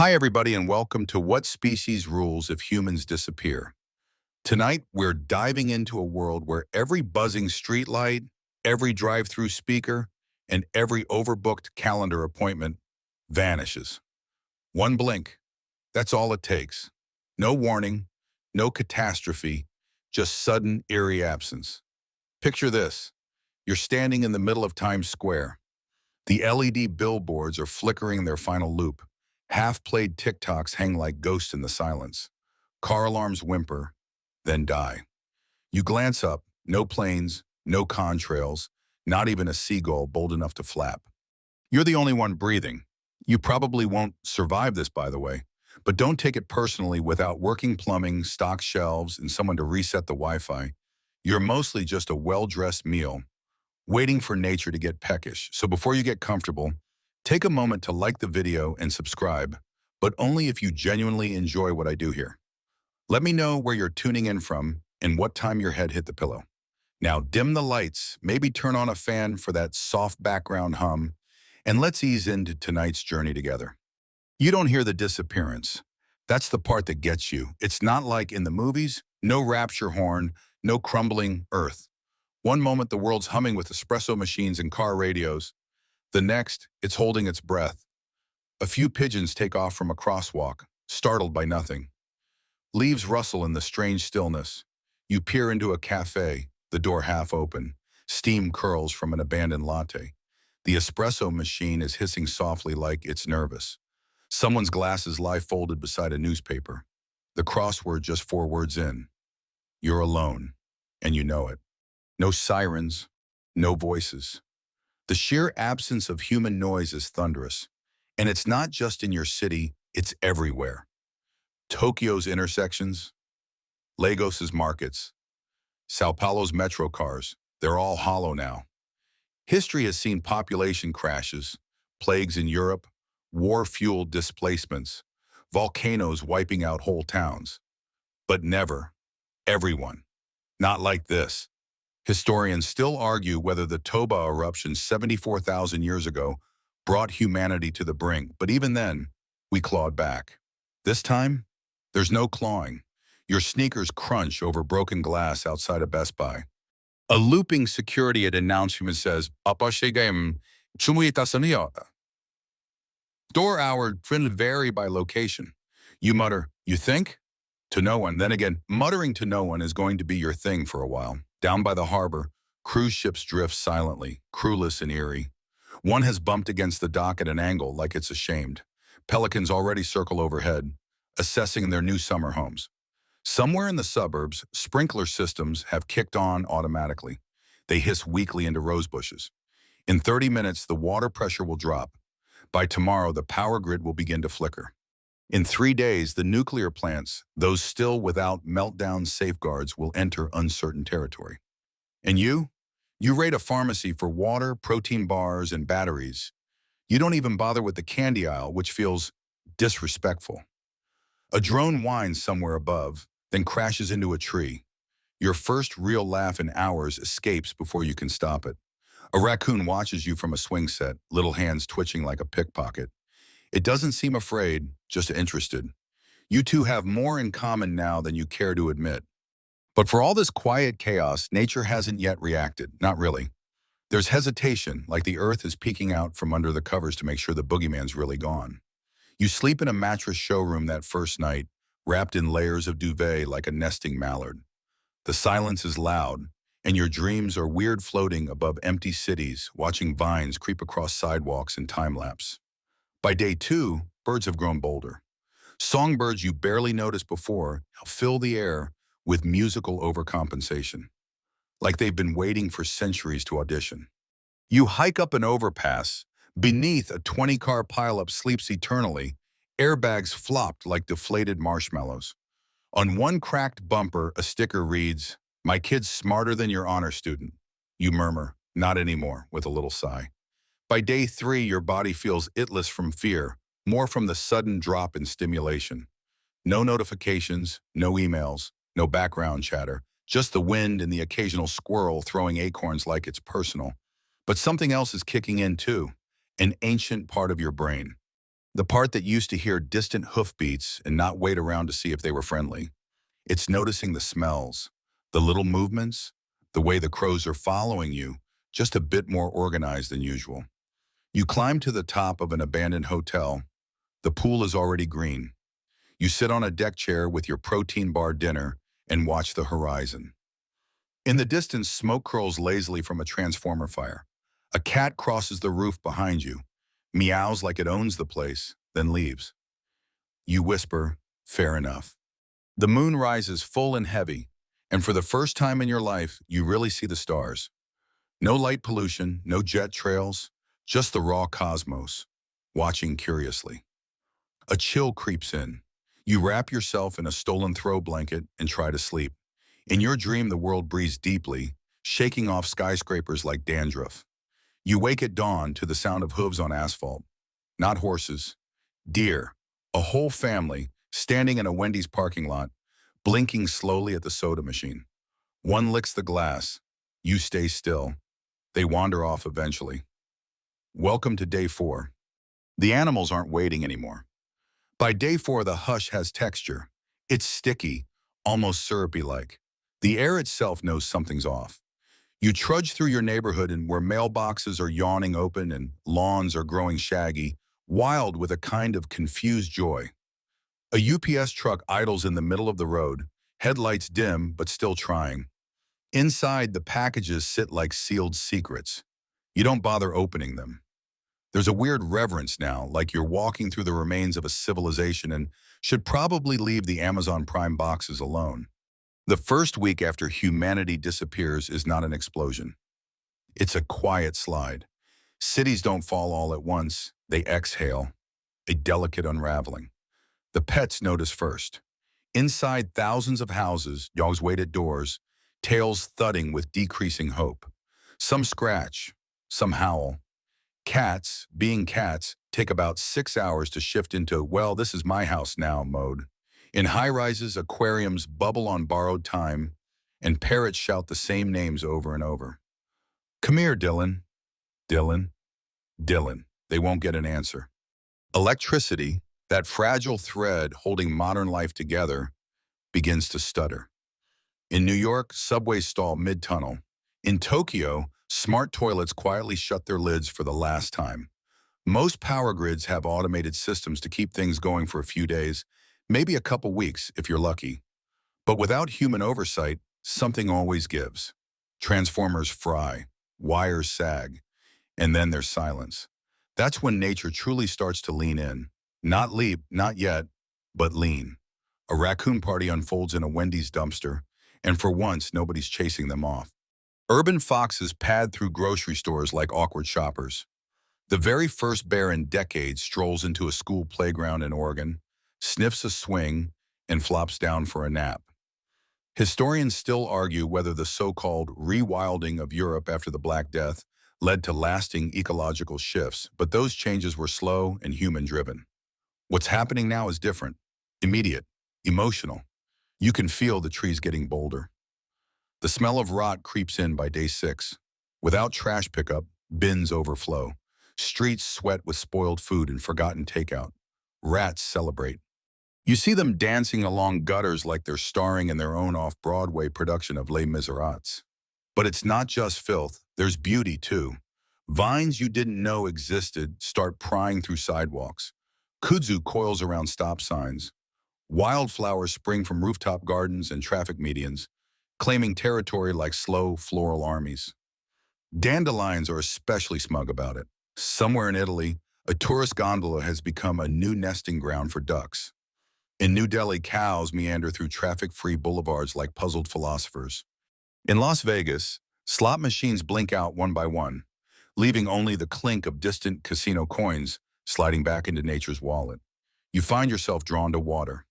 Hi, everybody, and welcome to What Species Rules If Humans Disappear. Tonight, we're diving into a world where every buzzing streetlight, every drive-through speaker, and every overbooked calendar appointment vanishes. One blink, that's all it takes. No warning, no catastrophe, just sudden, eerie absence. Picture this. You're standing in the middle of Times Square. The LED billboards are flickering their final loop. Half-played TikToks hang like ghosts in the silence. Car alarms whimper, then die. You glance up, no planes, no contrails, not even a seagull bold enough to flap. You're the only one breathing. You probably won't survive this, by the way, but don't take it personally. Without working plumbing, stocked shelves, and someone to reset the Wi-Fi, you're mostly just a well-dressed meal, waiting for nature to get peckish. So before you get comfortable, take a moment to like the video and subscribe, but only if you genuinely enjoy what I do here. Let me know where you're tuning in from and what time your head hit the pillow. Now dim the lights, maybe turn on a fan for that soft background hum, and let's ease into tonight's journey together. You don't hear the disappearance. That's the part that gets you. It's not like in the movies, no rapture horn, no crumbling earth. One moment the world's humming with espresso machines and car radios. The next, it's holding its breath. A few pigeons take off from a crosswalk, startled by nothing. Leaves rustle in the strange stillness. You peer into a cafe, the door half open. Steam curls from an abandoned latte. The espresso machine is hissing softly like it's nervous. Someone's glasses lie folded beside a newspaper. The crossword just 4 words in. You're alone, and you know it. No sirens, no voices. The sheer absence of human noise is thunderous. And it's not just in your city, it's everywhere. Tokyo's intersections, Lagos's markets, Sao Paulo's metro cars, they're all hollow now. History has seen population crashes, plagues in Europe, war-fueled displacements, volcanoes wiping out whole towns. But never, everyone. Not like this. Historians still argue whether the Toba eruption 74,000 years ago brought humanity to the brink, but even then, we clawed back. This time, there's no clawing. Your sneakers crunch over broken glass outside a Best Buy. A looping security announcement says, "Apashigem chumuitasaniyo." Door hour will vary by location. You mutter, "You think?" To no one. Then again, muttering to no one is going to be your thing for a while. Down by the harbor, cruise ships drift silently, crewless and eerie. One has bumped against the dock at an angle like it's ashamed. Pelicans already circle overhead, assessing their new summer homes. Somewhere in the suburbs, sprinkler systems have kicked on automatically. They hiss weakly into rose bushes. In 30 minutes, the water pressure will drop. By tomorrow, the power grid will begin to flicker. In 3 days, the nuclear plants, those still without meltdown safeguards, will enter uncertain territory. And you raid a pharmacy for water, protein bars, and batteries. You don't even bother with the candy aisle, which feels disrespectful. A drone whines somewhere above, then crashes into a tree. Your first real laugh in hours escapes before you can stop it. A raccoon watches you from a swing set, little hands twitching like a pickpocket. It doesn't seem afraid, just interested. You two have more in common now than you care to admit. But for all this quiet chaos, nature hasn't yet reacted. Not really. There's hesitation, like the earth is peeking out from under the covers to make sure the boogeyman's really gone. You sleep in a mattress showroom that first night, wrapped in layers of duvet like a nesting mallard. The silence is loud, and your dreams are weird, floating above empty cities, watching vines creep across sidewalks in time-lapse. By day 2, birds have grown bolder. Songbirds you barely noticed before now fill the air with musical overcompensation, like they've been waiting for centuries to audition. You hike up an overpass. Beneath, a 20-car pileup sleeps eternally, airbags flopped like deflated marshmallows. On one cracked bumper, a sticker reads, "My kid's smarter than your honor student." You murmur, "Not anymore," with a little sigh. By day 3, your body feels itless from fear, more from the sudden drop in stimulation. No notifications, no emails, no background chatter, just the wind and the occasional squirrel throwing acorns like it's personal. But something else is kicking in too, an ancient part of your brain. The part that used to hear distant hoofbeats and not wait around to see if they were friendly. It's noticing the smells, the little movements, the way the crows are following you, just a bit more organized than usual. You climb to the top of an abandoned hotel. The pool is already green. You sit on a deck chair with your protein bar dinner and watch the horizon. In the distance, smoke curls lazily from a transformer fire. A cat crosses the roof behind you, meows like it owns the place, then leaves. You whisper, "Fair enough." The moon rises full and heavy, and for the first time in your life, you really see the stars. No light pollution, no jet trails, just the raw cosmos, watching curiously. A chill creeps in. You wrap yourself in a stolen throw blanket and try to sleep. In your dream, the world breathes deeply, shaking off skyscrapers like dandruff. You wake at dawn to the sound of hooves on asphalt. Not horses, deer, a whole family standing in a Wendy's parking lot, blinking slowly at the soda machine. One licks the glass. You stay still. They wander off eventually. Welcome to day 4. The animals aren't waiting anymore. By day 4, the hush has texture. It's sticky, almost syrupy-like. The air itself knows something's off. You trudge through your neighborhood and where mailboxes are yawning open and lawns are growing shaggy, wild with a kind of confused joy. A UPS truck idles in the middle of the road, headlights dim but still trying. Inside, the packages sit like sealed secrets. You don't bother opening them. There's a weird reverence now, like you're walking through the remains of a civilization and should probably leave the Amazon Prime boxes alone. The first week after humanity disappears is not an explosion. It's a quiet slide. Cities don't fall all at once. They exhale, a delicate unraveling. The pets notice first. Inside thousands of houses, dogs wait at doors, tails thudding with decreasing hope. Some scratch, some howl. Cats, being cats, take about 6 hours to shift into, well, this is my house now mode. In high-rises, aquariums bubble on borrowed time, and parrots shout the same names over and over. Come here, Dylan. Dylan. Dylan. They won't get an answer. Electricity, that fragile thread holding modern life together, begins to stutter. In New York, subways stall mid-tunnel. In Tokyo, smart toilets quietly shut their lids for the last time. Most power grids have automated systems to keep things going for a few days, maybe a couple weeks if you're lucky. But without human oversight, something always gives. Transformers fry, wires sag, and then there's silence. That's when nature truly starts to lean in. Not leap, not yet, but lean. A raccoon party unfolds in a Wendy's dumpster, and for once, nobody's chasing them off. Urban foxes pad through grocery stores like awkward shoppers. The very first bear in decades strolls into a school playground in Oregon, sniffs a swing, and flops down for a nap. Historians still argue whether the so-called rewilding of Europe after the Black Death led to lasting ecological shifts, but those changes were slow and human-driven. What's happening now is different, immediate, emotional. You can feel the trees getting bolder. The smell of rot creeps in by day 6. Without trash pickup, bins overflow. Streets sweat with spoiled food and forgotten takeout. Rats celebrate. You see them dancing along gutters like they're starring in their own off-Broadway production of Les Miserables. But it's not just filth, there's beauty too. Vines you didn't know existed start prying through sidewalks. Kudzu coils around stop signs. Wildflowers spring from rooftop gardens and traffic medians, claiming territory like slow floral armies. Dandelions are especially smug about it. Somewhere in Italy, a tourist gondola has become a new nesting ground for ducks. In New Delhi, cows meander through traffic-free boulevards like puzzled philosophers. In Las Vegas, slot machines blink out one by one, leaving only the clink of distant casino coins sliding back into nature's wallet. You find yourself drawn to water.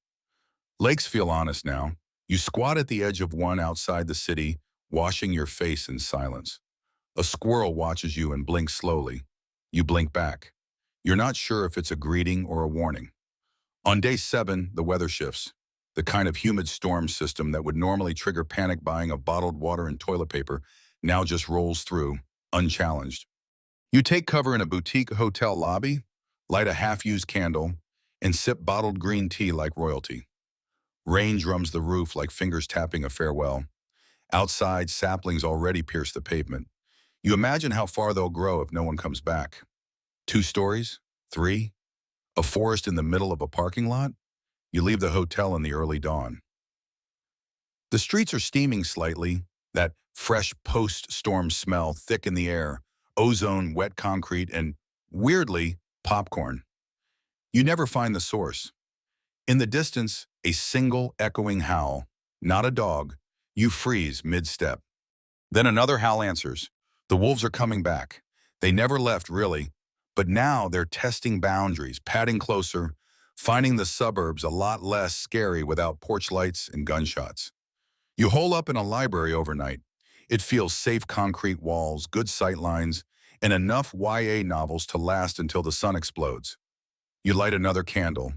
Lakes feel honest now. You squat at the edge of one outside the city, washing your face in silence. A squirrel watches you and blinks slowly. You blink back. You're not sure if it's a greeting or a warning. On day 7, the weather shifts. The kind of humid storm system that would normally trigger panic buying of bottled water and toilet paper now just rolls through, unchallenged. You take cover in a boutique hotel lobby. light a half-used candle, and sip bottled green tea like royalty. Rain drums the roof like fingers tapping a farewell. Outside, saplings already pierce the pavement. You imagine how far they'll grow if no one comes back. 2 stories? 3? A forest in the middle of a parking lot? You leave the hotel in the early dawn. The streets are steaming slightly, that fresh post-storm smell thick in the air, ozone, wet concrete, and, weirdly, popcorn. You never find the source. In the distance, a single echoing howl, not a dog. You freeze mid-step. Then another howl answers. The wolves are coming back. They never left, really, but now they're testing boundaries, padding closer, finding the suburbs a lot less scary without porch lights and gunshots. You hole up in a library overnight. It feels safe concrete walls, good sight lines, and enough YA novels to last until the sun explodes. You light another candle.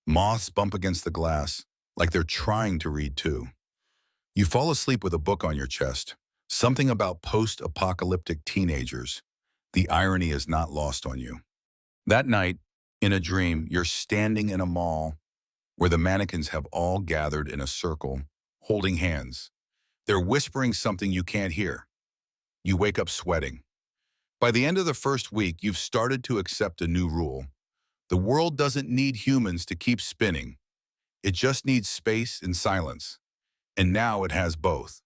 Moths bump against the glass, like they're trying to read too. You fall asleep with a book on your chest, something about post-apocalyptic teenagers. The irony is not lost on you. That night, in a dream, you're standing in a mall where the mannequins have all gathered in a circle, holding hands. They're whispering something you can't hear. You wake up sweating. By the end of the first week, you've started to accept a new rule. The world doesn't need humans to keep spinning. It just needs space and silence. And now it has both.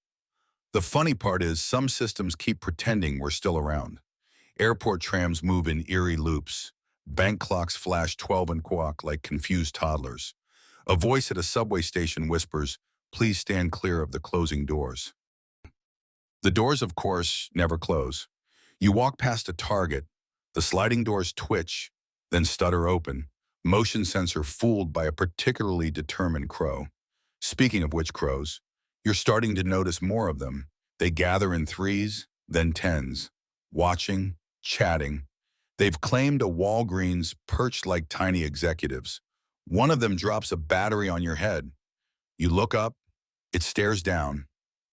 The funny part is some systems keep pretending we're still around. Airport trams move in eerie loops. Bank clocks flash 12 and quack like confused toddlers. A voice at a subway station whispers, "Please stand clear of the closing doors." The doors, of course, never close. You walk past a Target. The sliding doors twitch, then stutter open. Motion sensor fooled by a particularly determined crow. Speaking of which crows, you're starting to notice more of them. They gather in threes, then tens, watching, chatting. They've claimed a Walgreens perched like tiny executives. One of them drops a battery on your head. You look up, it stares down.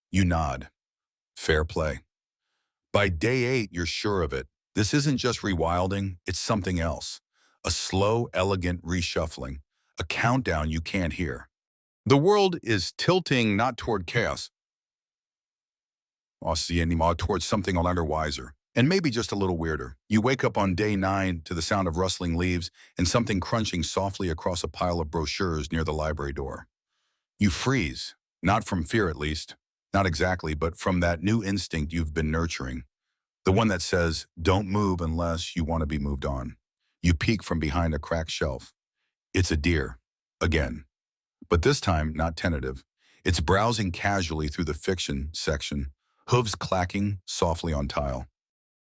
You nod. Fair play. By day 8, you're sure of it. This isn't just rewilding, it's something else. A slow, elegant reshuffling. A countdown you can't hear. The world is tilting not toward chaos, or towards something a little wiser, and maybe just a little weirder. You wake up on day 9 to the sound of rustling leaves and something crunching softly across a pile of brochures near the library door. You freeze, not from fear at least, not exactly, but from that new instinct you've been nurturing. The one that says, don't move unless you want to be moved on. You peek from behind a cracked shelf. It's a deer, again. But this time, not tentative. It's browsing casually through the fiction section, hooves clacking softly on tile.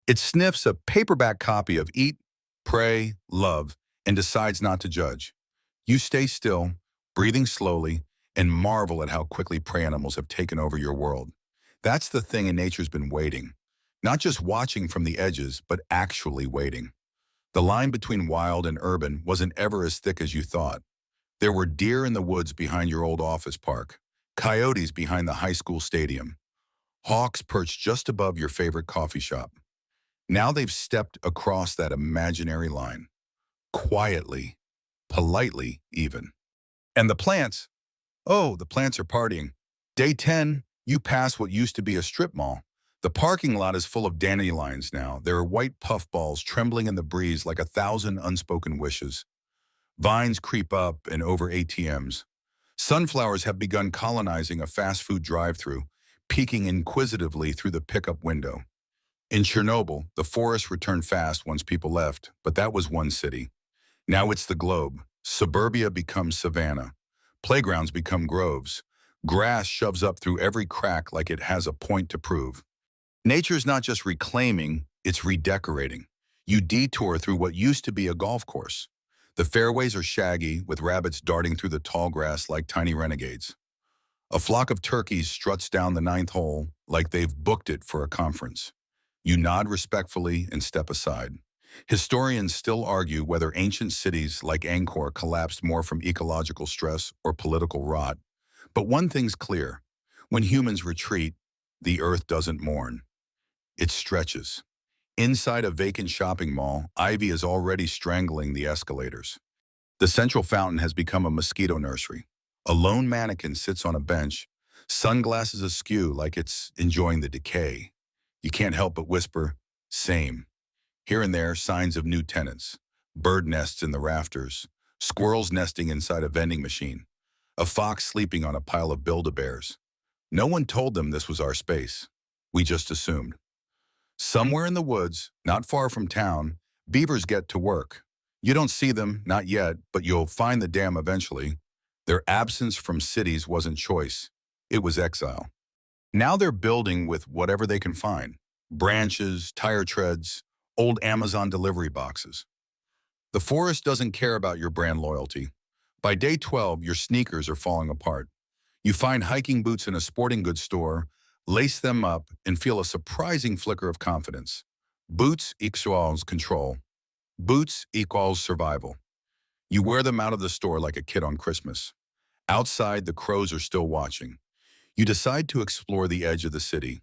It sniffs a paperback copy of Eat, Pray, Love, and decides not to judge. You stay still, breathing slowly, and marvel at how quickly prey animals have taken over your world. That's the thing in nature's been waiting. Not just watching from the edges, but actually waiting. The line between wild and urban wasn't ever as thick as you thought. There were deer in the woods behind your old office park, coyotes behind the high school stadium, hawks perched just above your favorite coffee shop. Now they've stepped across that imaginary line, quietly, politely even. And the plants, oh, the plants are partying. Day 10, you pass what used to be a strip mall. The parking lot is full of dandelions now. There are white puffballs trembling in the breeze like 1,000 unspoken wishes. Vines creep up and over ATMs. Sunflowers have begun colonizing a fast food drive-thru, peeking inquisitively through the pickup window. In Chernobyl, the forest returned fast once people left, but that was one city. Now it's the globe. Suburbia becomes savanna. Playgrounds become groves. Grass shoves up through every crack like it has a point to prove. Nature's not just reclaiming, it's redecorating. You detour through what used to be a golf course. The fairways are shaggy, with rabbits darting through the tall grass like tiny renegades. A flock of turkeys struts down the 9th hole like they've booked it for a conference. You nod respectfully and step aside. Historians still argue whether ancient cities like Angkor collapsed more from ecological stress or political rot. But one thing's clear. When humans retreat, the earth doesn't mourn. It stretches. Inside a vacant shopping mall, ivy is already strangling the escalators. The central fountain has become a mosquito nursery. A lone mannequin sits on a bench, sunglasses askew like it's enjoying the decay. You can't help but whisper, same. Here and there, signs of new tenants. Bird nests in the rafters, squirrels nesting inside a vending machine, a fox sleeping on a pile of Build-A-Bears. No one told them this was our space. We just assumed. Somewhere in the woods, not far from town, beavers get to work. You don't see them, not yet, but you'll find the dam eventually. Their absence from cities wasn't choice. It was exile. Now they're building with whatever they can find. Branches, tire treads, old Amazon delivery boxes. The forest doesn't care about your brand loyalty. By day 12, your sneakers are falling apart. You find hiking boots in a sporting goods store, lace them up, and feel a surprising flicker of confidence. Boots equals control. Boots equals survival. You wear them out of the store like a kid on Christmas. Outside, the crows are still watching. You decide to explore the edge of the city.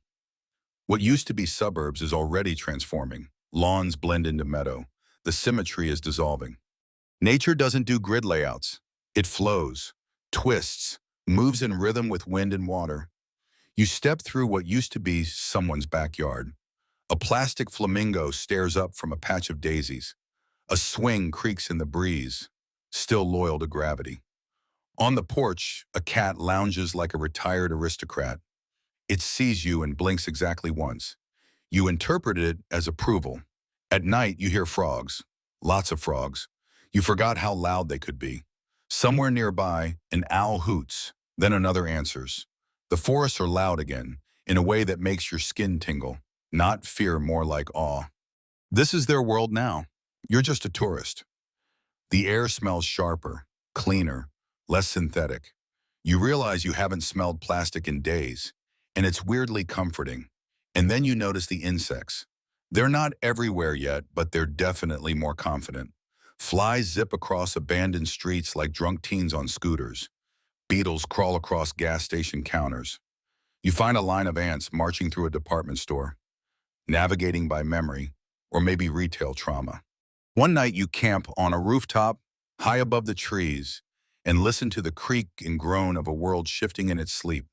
What used to be suburbs is already transforming. Lawns blend into meadow. The symmetry is dissolving. Nature doesn't do grid layouts. It flows, twists, moves in rhythm with wind and water. You step through what used to be someone's backyard. A plastic flamingo stares up from a patch of daisies. A swing creaks in the breeze, still loyal to gravity. On the porch, a cat lounges like a retired aristocrat. It sees you and blinks exactly once. You interpret it as approval. At night, you hear frogs, lots of frogs. You forgot how loud they could be. Somewhere nearby, an owl hoots, then another answers. The forests are loud again, in a way that makes your skin tingle, not fear, more like awe. This is their world now. You're just a tourist. The air smells sharper, cleaner, less synthetic. You realize you haven't smelled plastic in days, and it's weirdly comforting. And then you notice the insects. They're not everywhere yet, but they're definitely more confident. Flies zip across abandoned streets like drunk teens on scooters. Beetles crawl across gas station counters. You find a line of ants marching through a department store, navigating by memory, or maybe retail trauma. One night you camp on a rooftop, high above the trees, and listen to the creak and groan of a world shifting in its sleep.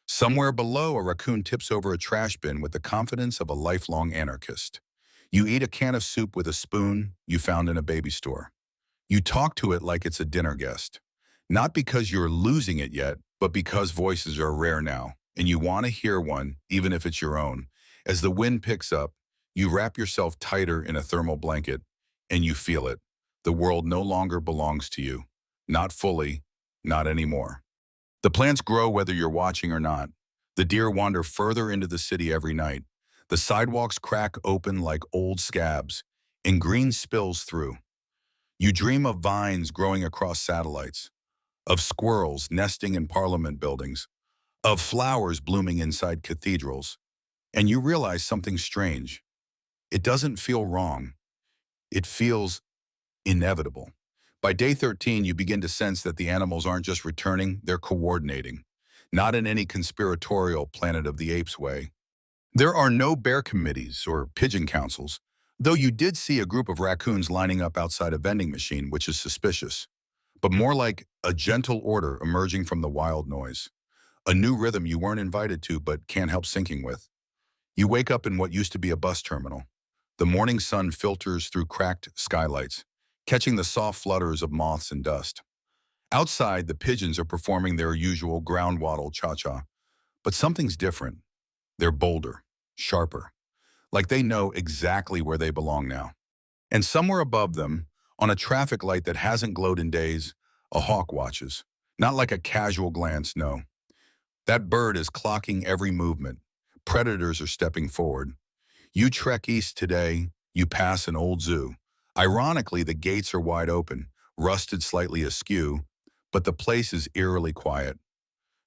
Somewhere below, a raccoon tips over a trash bin with the confidence of a lifelong anarchist. You eat a can of soup with a spoon you found in a baby store. You talk to it like it's a dinner guest. Not because you're losing it yet, but because voices are rare now, and you want to hear one, even if it's your own. As the wind picks up, you wrap yourself tighter in a thermal blanket, and you feel it. The world no longer belongs to you. Not fully, not anymore. The plants grow whether you're watching or not. The deer wander further into the city every night. The sidewalks crack open like old scabs, and green spills through. You dream of vines growing across satellites, of squirrels nesting in parliament buildings, of flowers blooming inside cathedrals, and you realize something strange. It doesn't feel wrong. It feels inevitable. By day 13, you begin to sense that the animals aren't just returning, they're coordinating. Not in any conspiratorial Planet of the Apes way. There are no bear committees or pigeon councils, though you did see a group of raccoons lining up outside a vending machine, which is suspicious, but more like a gentle order emerging from the wild noise. A new rhythm you weren't invited to but can't help syncing with. You wake up in what used to be a bus terminal. The morning sun filters through cracked skylights, catching the soft flutters of moths and dust. Outside, the pigeons are performing their usual ground waddle cha-cha, but something's different. They're bolder, sharper, like they know exactly where they belong now. And somewhere above them, on a traffic light that hasn't glowed in days, a hawk watches. Not like a casual glance, no. That bird is clocking every movement. Predators are stepping forward. You trek east today, you pass an old zoo. Ironically, the gates are wide open, rusted slightly askew, but the place is eerily quiet.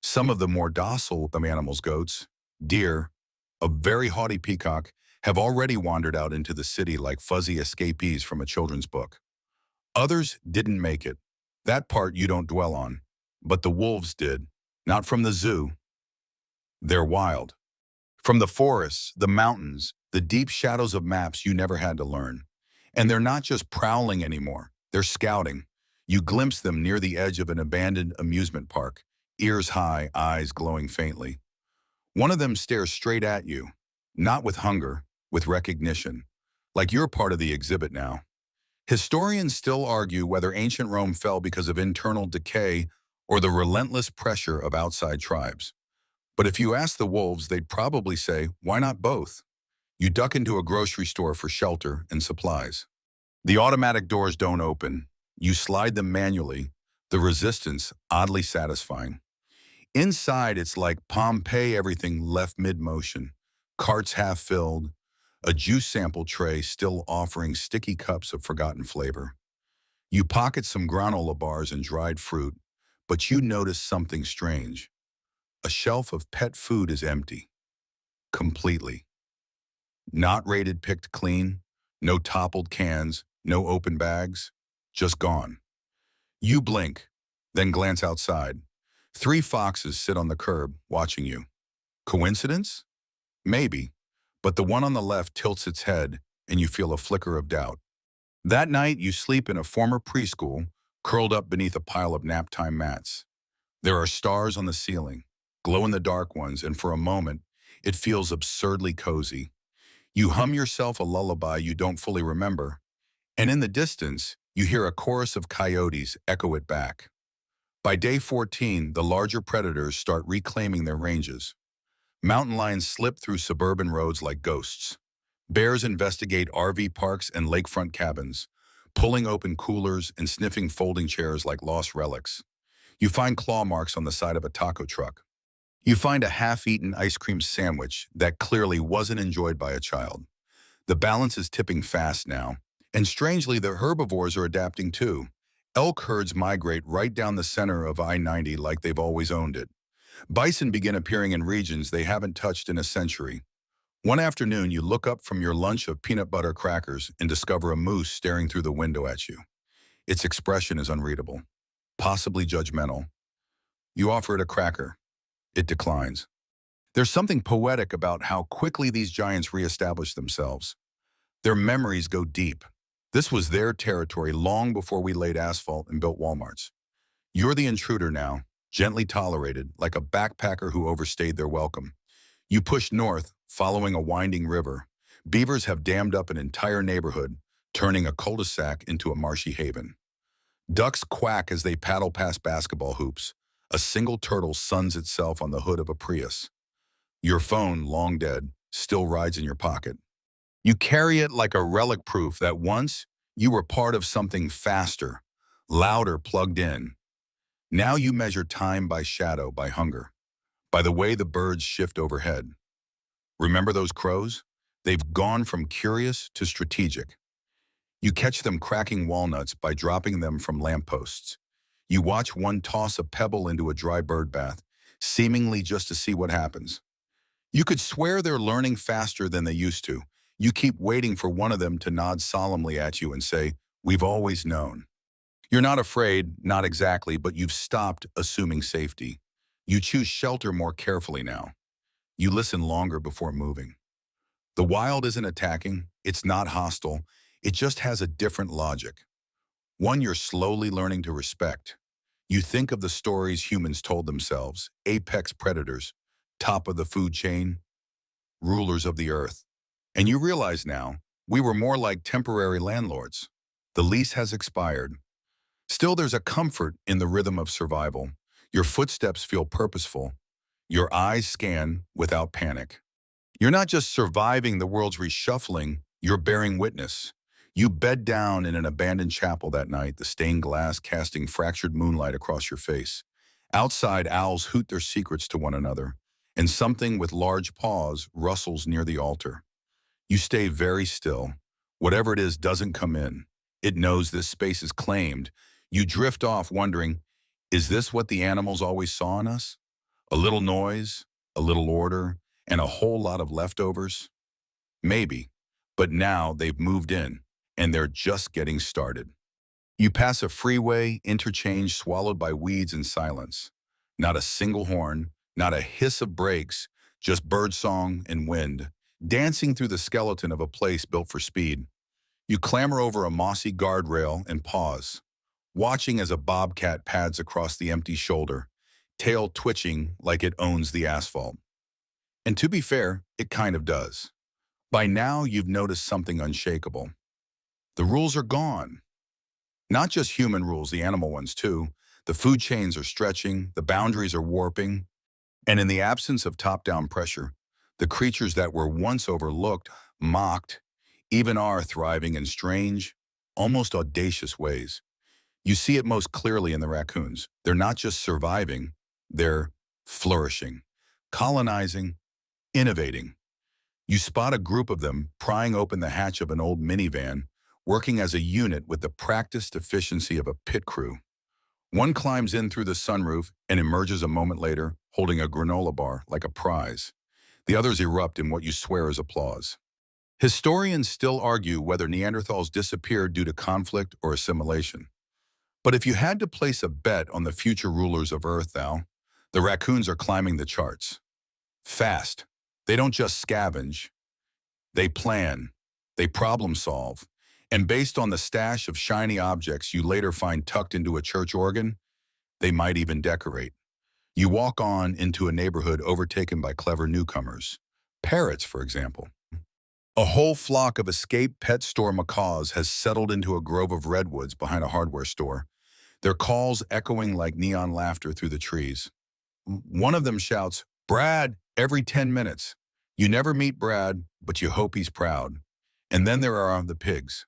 Some of the more docile of animals, goats, deer, a very haughty peacock, have already wandered out into the city like fuzzy escapees from a children's book. Others didn't make it. That part you don't dwell on. But the wolves did. Not from the zoo. They're wild. From the forests, the mountains, the deep shadows of maps you never had to learn. And they're not just prowling anymore, they're scouting. You glimpse them near the edge of an abandoned amusement park, ears high, eyes glowing faintly. One of them stares straight at you, not with hunger, with recognition, like you're part of the exhibit now. Historians still argue whether ancient Rome fell because of internal decay or the relentless pressure of outside tribes. But if you ask the wolves, they'd probably say, why not both? You duck into a grocery store for shelter and supplies. The automatic doors don't open. You slide them manually, the resistance oddly satisfying. Inside, it's like Pompeii, everything left mid-motion. Carts half filled, a juice sample tray still offering sticky cups of forgotten flavor. You pocket some granola bars and dried fruit, but you notice something strange. A shelf of pet food is empty. Completely. Not rated picked clean, no toppled cans, no open bags, just gone. You blink, then glance outside. 3 foxes sit on the curb, watching you. Coincidence? Maybe, but the one on the left tilts its head, and you feel a flicker of doubt. That night, you sleep in a former preschool, curled up beneath a pile of naptime mats. There are stars on the ceiling, glow-in-the-dark ones, and for a moment, it feels absurdly cozy. You hum yourself a lullaby you don't fully remember, and in the distance, you hear a chorus of coyotes echo it back. By day 14, the larger predators start reclaiming their ranges. Mountain lions slip through suburban roads like ghosts. Bears investigate RV parks and lakefront cabins, pulling open coolers and sniffing folding chairs like lost relics. You find claw marks on the side of a taco truck. You find a half-eaten ice cream sandwich that clearly wasn't enjoyed by a child. The balance is tipping fast now, and strangely, the herbivores are adapting too. Elk herds migrate right down the center of I-90 like they've always owned it. Bison begin appearing in regions they haven't touched in a century. One afternoon, you look up from your lunch of peanut butter crackers and discover a moose staring through the window at you. Its expression is unreadable, possibly judgmental. You offer it a cracker. It declines. There's something poetic about how quickly these giants reestablish themselves. Their memories go deep. This was their territory long before we laid asphalt and built Walmarts. You're the intruder now, gently tolerated, like a backpacker who overstayed their welcome. You push north, following a winding river. Beavers have dammed up an entire neighborhood, turning a cul-de-sac into a marshy haven. Ducks quack as they paddle past basketball hoops. A single turtle suns itself on the hood of a Prius. Your phone, long dead, still rides in your pocket. You carry it like a relic, proof that once you were part of something faster, louder, plugged in. Now you measure time by shadow, by hunger, by the way the birds shift overhead. Remember those crows? They've gone from curious to strategic. You catch them cracking walnuts by dropping them from lampposts. You watch one toss a pebble into a dry bird bath, seemingly just to see what happens. You could swear they're learning faster than they used to. You keep waiting for one of them to nod solemnly at you and say, "We've always known." You're not afraid, not exactly, but you've stopped assuming safety. You choose shelter more carefully now. You listen longer before moving. The wild isn't attacking, it's not hostile, it just has a different logic. One you're slowly learning to respect. You think of the stories humans told themselves, apex predators, top of the food chain, rulers of the earth. And you realize now, we were more like temporary landlords. The lease has expired. Still, there's a comfort in the rhythm of survival. Your footsteps feel purposeful. Your eyes scan without panic. You're not just surviving the world's reshuffling, you're bearing witness. You bed down in an abandoned chapel that night, the stained glass casting fractured moonlight across your face. Outside, owls hoot their secrets to one another, and something with large paws rustles near the altar. You stay very still. Whatever it is doesn't come in. It knows this space is claimed. You drift off wondering, is this what the animals always saw in us? A little noise, a little order, and a whole lot of leftovers? Maybe, but now they've moved in, and they're just getting started. You pass a freeway, interchange swallowed by weeds and silence. Not a single horn, not a hiss of brakes, just birdsong and wind, dancing through the skeleton of a place built for speed. You clamber over a mossy guardrail and pause, watching as a bobcat pads across the empty shoulder, tail twitching like it owns the asphalt. And to be fair, it kind of does. By now, you've noticed something unshakable. The rules are gone. Not just human rules, the animal ones too. The food chains are stretching, the boundaries are warping, and in the absence of top-down pressure, the creatures that were once overlooked, mocked, even are thriving in strange, almost audacious ways. You see it most clearly in the raccoons. They're not just surviving, they're flourishing, colonizing, innovating. You spot a group of them prying open the hatch of an old minivan, working as a unit with the practiced efficiency of a pit crew. One climbs in through the sunroof and emerges a moment later, holding a granola bar like a prize. The others erupt in what you swear is applause. Historians still argue whether Neanderthals disappeared due to conflict or assimilation. But if you had to place a bet on the future rulers of Earth now, the raccoons are climbing the charts. Fast. They don't just scavenge. They plan. They problem solve. And based on the stash of shiny objects you later find tucked into a church organ, they might even decorate. You walk on into a neighborhood overtaken by clever newcomers. Parrots, for example. A whole flock of escaped pet store macaws has settled into a grove of redwoods behind a hardware store, their calls echoing like neon laughter through the trees. One of them shouts, "Brad," every 10 minutes. You never meet Brad, but you hope he's proud. And then there are the pigs.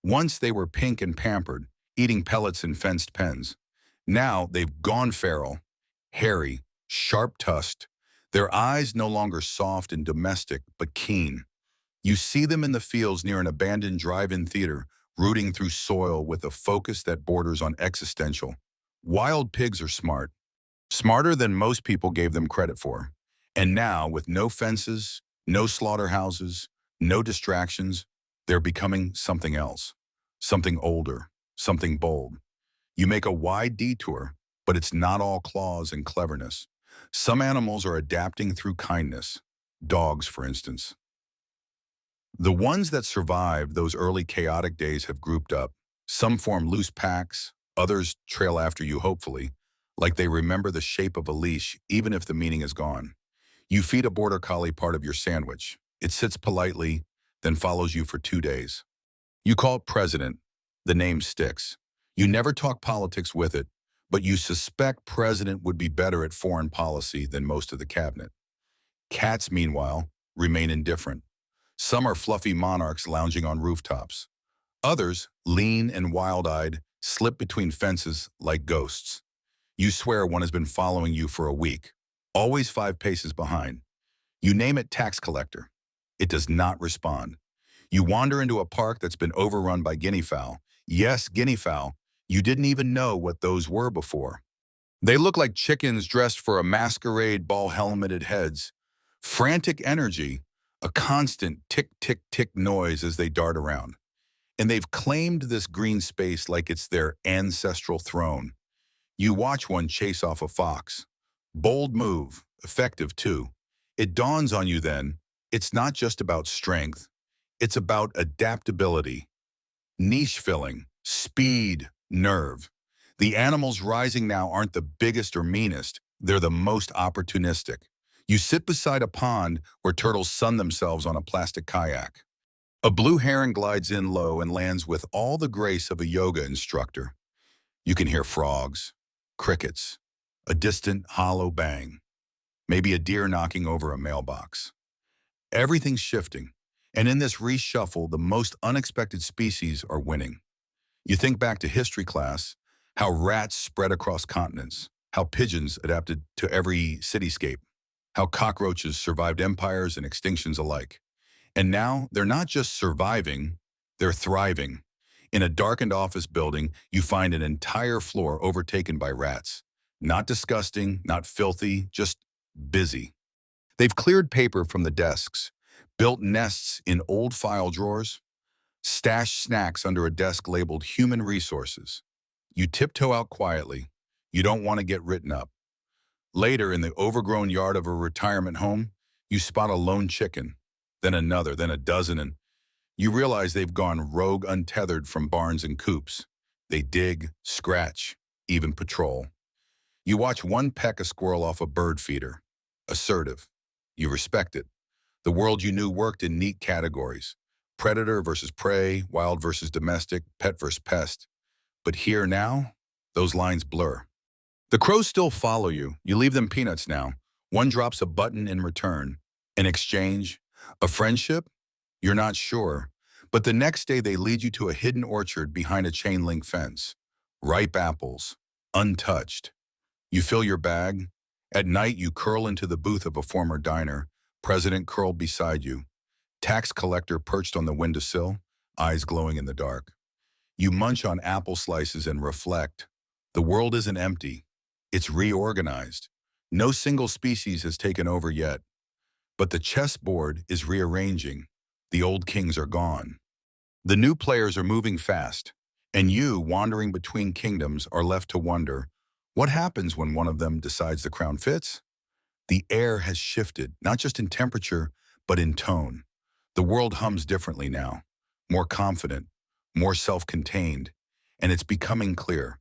Once they were pink and pampered, eating pellets in fenced pens. Now they've gone feral, hairy, sharp-tusked, their eyes no longer soft and domestic, but keen. You see them in the fields near an abandoned drive-in theater, rooting through soil with a focus that borders on existential. Wild pigs are smart, smarter than most people gave them credit for. And now, with no fences, no slaughterhouses, no distractions, they're becoming something else, something older, something bold. You make a wide detour, but it's not all claws and cleverness. Some animals are adapting through kindness, dogs, for instance. The ones that survived those early chaotic days have grouped up. Some form loose packs, others trail after you hopefully, like they remember the shape of a leash even if the meaning is gone. You feed a border collie part of your sandwich. It sits politely, then follows you for 2 days. You call it president. The name sticks. You never talk politics with it, but you suspect president would be better at foreign policy than most of the cabinet. Cats, meanwhile, remain indifferent. Some are fluffy monarchs lounging on rooftops. Others, lean and wild-eyed, slip between fences like ghosts. You swear one has been following you for a week, always 5 paces behind. You name it tax collector. It does not respond. You wander into a park that's been overrun by guinea fowl. Yes, guinea fowl. You didn't even know what those were before. They look like chickens dressed for a masquerade ball, helmeted heads. Frantic energy, a constant tick-tick-tick noise as they dart around. And they've claimed this green space like it's their ancestral throne. You watch one chase off a fox. Bold move, effective too. It dawns on you then, it's not just about strength, it's about adaptability, niche filling, speed, nerve. The animals rising now aren't the biggest or meanest, they're the most opportunistic. You sit beside a pond where turtles sun themselves on a plastic kayak. A blue heron glides in low and lands with all the grace of a yoga instructor. You can hear frogs, crickets, a distant hollow bang, maybe a deer knocking over a mailbox. Everything's shifting, and in this reshuffle, the most unexpected species are winning. You think back to history class, how rats spread across continents, how pigeons adapted to every cityscape, how cockroaches survived empires and extinctions alike. And now, they're not just surviving, they're thriving. In a darkened office building, you find an entire floor overtaken by rats. Not disgusting, not filthy, just busy. They've cleared paper from the desks, built nests in old file drawers, stashed snacks under a desk labeled human resources. You tiptoe out quietly. You don't want to get written up. Later, in the overgrown yard of a retirement home, You spot a lone chicken, then another, then a dozen, and you realize they've gone rogue untethered from barns and coops. They dig, scratch, even patrol. You watch one peck a squirrel off a bird feeder. Assertive. You respect it. The world you knew worked in neat categories. Predator versus prey, wild versus domestic, pet versus pest. But here now, those lines blur. The crows still follow you. You leave them peanuts now. One drops a button in return. In exchange, a friendship? You're not sure. But the next day they lead you to a hidden orchard behind a chain link fence. Ripe apples, untouched. You fill your bag. At night you curl into the booth of a former diner. President curled beside you. Tax collector perched on the windowsill, eyes glowing in the dark. You munch on apple slices and reflect. The world isn't empty. It's reorganized. No single species has taken over yet. But the chessboard is rearranging. The old kings are gone. The new players are moving fast. And you, wandering between kingdoms, are left to wonder, what happens when one of them decides the crown fits? The air has shifted, not just in temperature, but in tone. The world hums differently now, more confident, more self-contained, and it's becoming clear.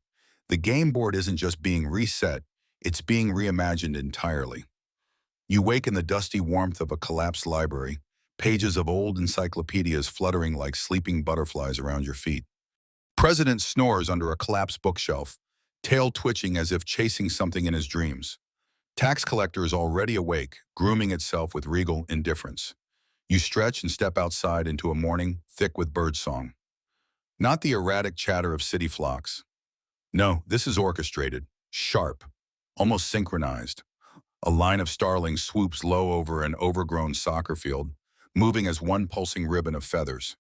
The game board isn't just being reset, it's being reimagined entirely. You wake in the dusty warmth of a collapsed library, pages of old encyclopedias fluttering like sleeping butterflies around your feet. President snores under a collapsed bookshelf, tail twitching as if chasing something in his dreams. Tax collector is already awake, grooming itself with regal indifference. You stretch and step outside into a morning thick with birdsong. Not the erratic chatter of city flocks. No, this is orchestrated, sharp, almost synchronized. A line of starlings swoops low over an overgrown soccer field, moving as one pulsing ribbon of feathers.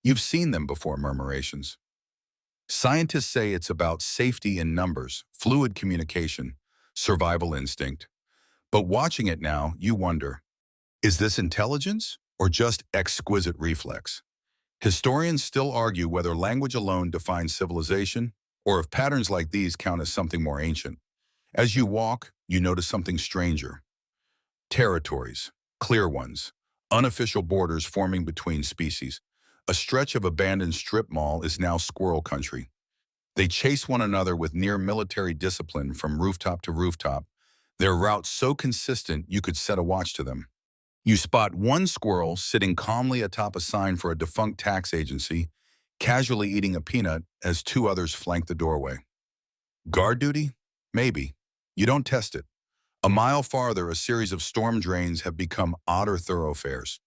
You've seen them before, murmurations. Scientists say it's about safety in numbers, fluid communication, survival instinct. But watching it now, you wonder, is this intelligence or just exquisite reflex? Historians still argue whether language alone defines civilization or if patterns like these count as something more ancient. As you walk, you notice something stranger. Territories, clear ones, unofficial borders forming between species. A stretch of abandoned strip mall is now squirrel country. They chase one another with near military discipline from rooftop to rooftop, their route so consistent you could set a watch to them. You spot one squirrel sitting calmly atop a sign for a defunct tax agency, casually eating a peanut as two others flank the doorway. Guard duty? Maybe. You don't test it. A mile farther, a series of storm drains have become odder thoroughfares.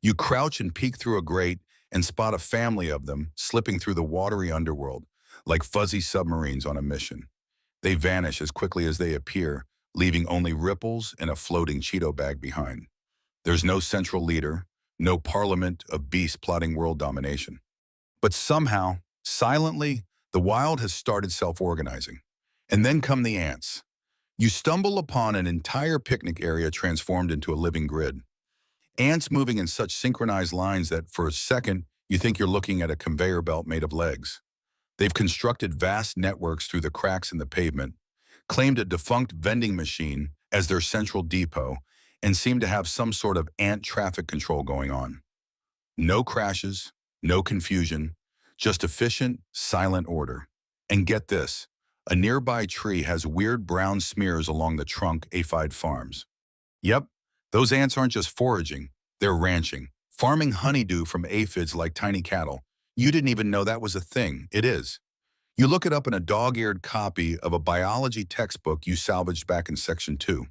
You crouch and peek through a grate and spot a family of them slipping through the watery underworld, like fuzzy submarines on a mission. They vanish as quickly as they appear, leaving only ripples and a floating Cheeto bag behind. There's no central leader, no parliament of beasts plotting world domination. But somehow, silently, the wild has started self-organizing. And then come the ants. You stumble upon an entire picnic area transformed into a living grid. Ants moving in such synchronized lines that for a second, you think you're looking at a conveyor belt made of legs. They've constructed vast networks through the cracks in the pavement, claimed a defunct vending machine as their central depot, and seem to have some sort of ant traffic control going on. No crashes, no confusion, just efficient, silent order. And get this, a nearby tree has weird brown smears along the trunk aphid farms. Yep, those ants aren't just foraging, they're ranching, farming honeydew from aphids like tiny cattle. You didn't even know that was a thing. It is. You look it up in a dog-eared copy of a biology textbook you salvaged back in Section 2.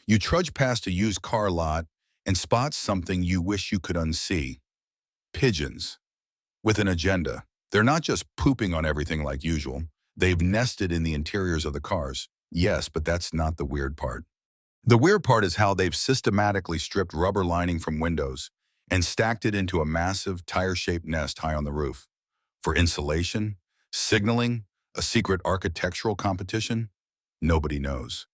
You trudge past a used car lot and spot something you wish you could unsee. Pigeons. With an agenda. They're not just pooping on everything like usual. They've nested in the interiors of the cars. Yes, but that's not the weird part. The weird part is how they've systematically stripped rubber lining from windows and stacked it into a massive, tire-shaped nest high on the roof. For insulation, signaling, a secret architectural competition? Nobody knows.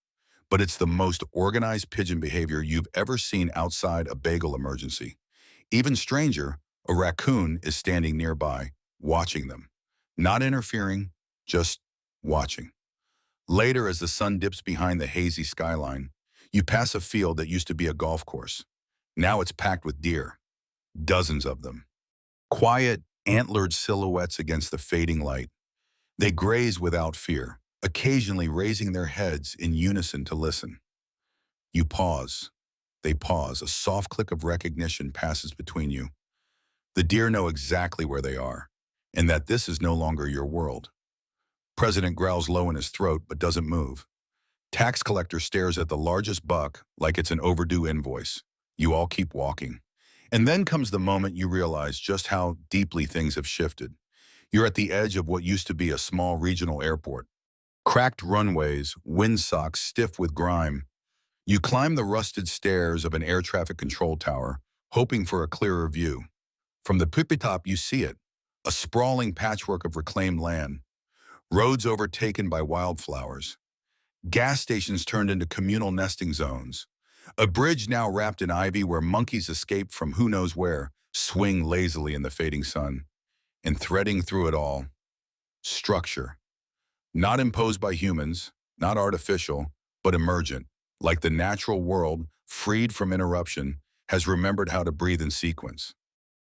But it's the most organized pigeon behavior you've ever seen outside a bagel emergency. Even stranger, a raccoon is standing nearby, watching them. Not interfering, just watching. Later, as the sun dips behind the hazy skyline, you pass a field that used to be a golf course. Now it's packed with deer, dozens of them. Quiet, antlered silhouettes against the fading light. They graze without fear, occasionally raising their heads in unison to listen. You pause. They pause. A soft click of recognition passes between you. The deer know exactly where they are, and that this is no longer your world. President growls low in his throat but doesn't move. Tax collector stares at the largest buck like it's an overdue invoice. You all keep walking. And then comes the moment you realize just how deeply things have shifted. You're at the edge of what used to be a small regional airport. Cracked runways, windsocks stiff with grime. You climb the rusted stairs of an air traffic control tower, hoping for a clearer view. From the tippy top you see it, a sprawling patchwork of reclaimed land, roads overtaken by wildflowers, gas stations turned into communal nesting zones, a bridge now wrapped in ivy where monkeys escaped from who knows where swing lazily in the fading sun. And threading through it all, structure. Not imposed by humans, not artificial, but emergent, like the natural world, freed from interruption, has remembered how to breathe in sequence.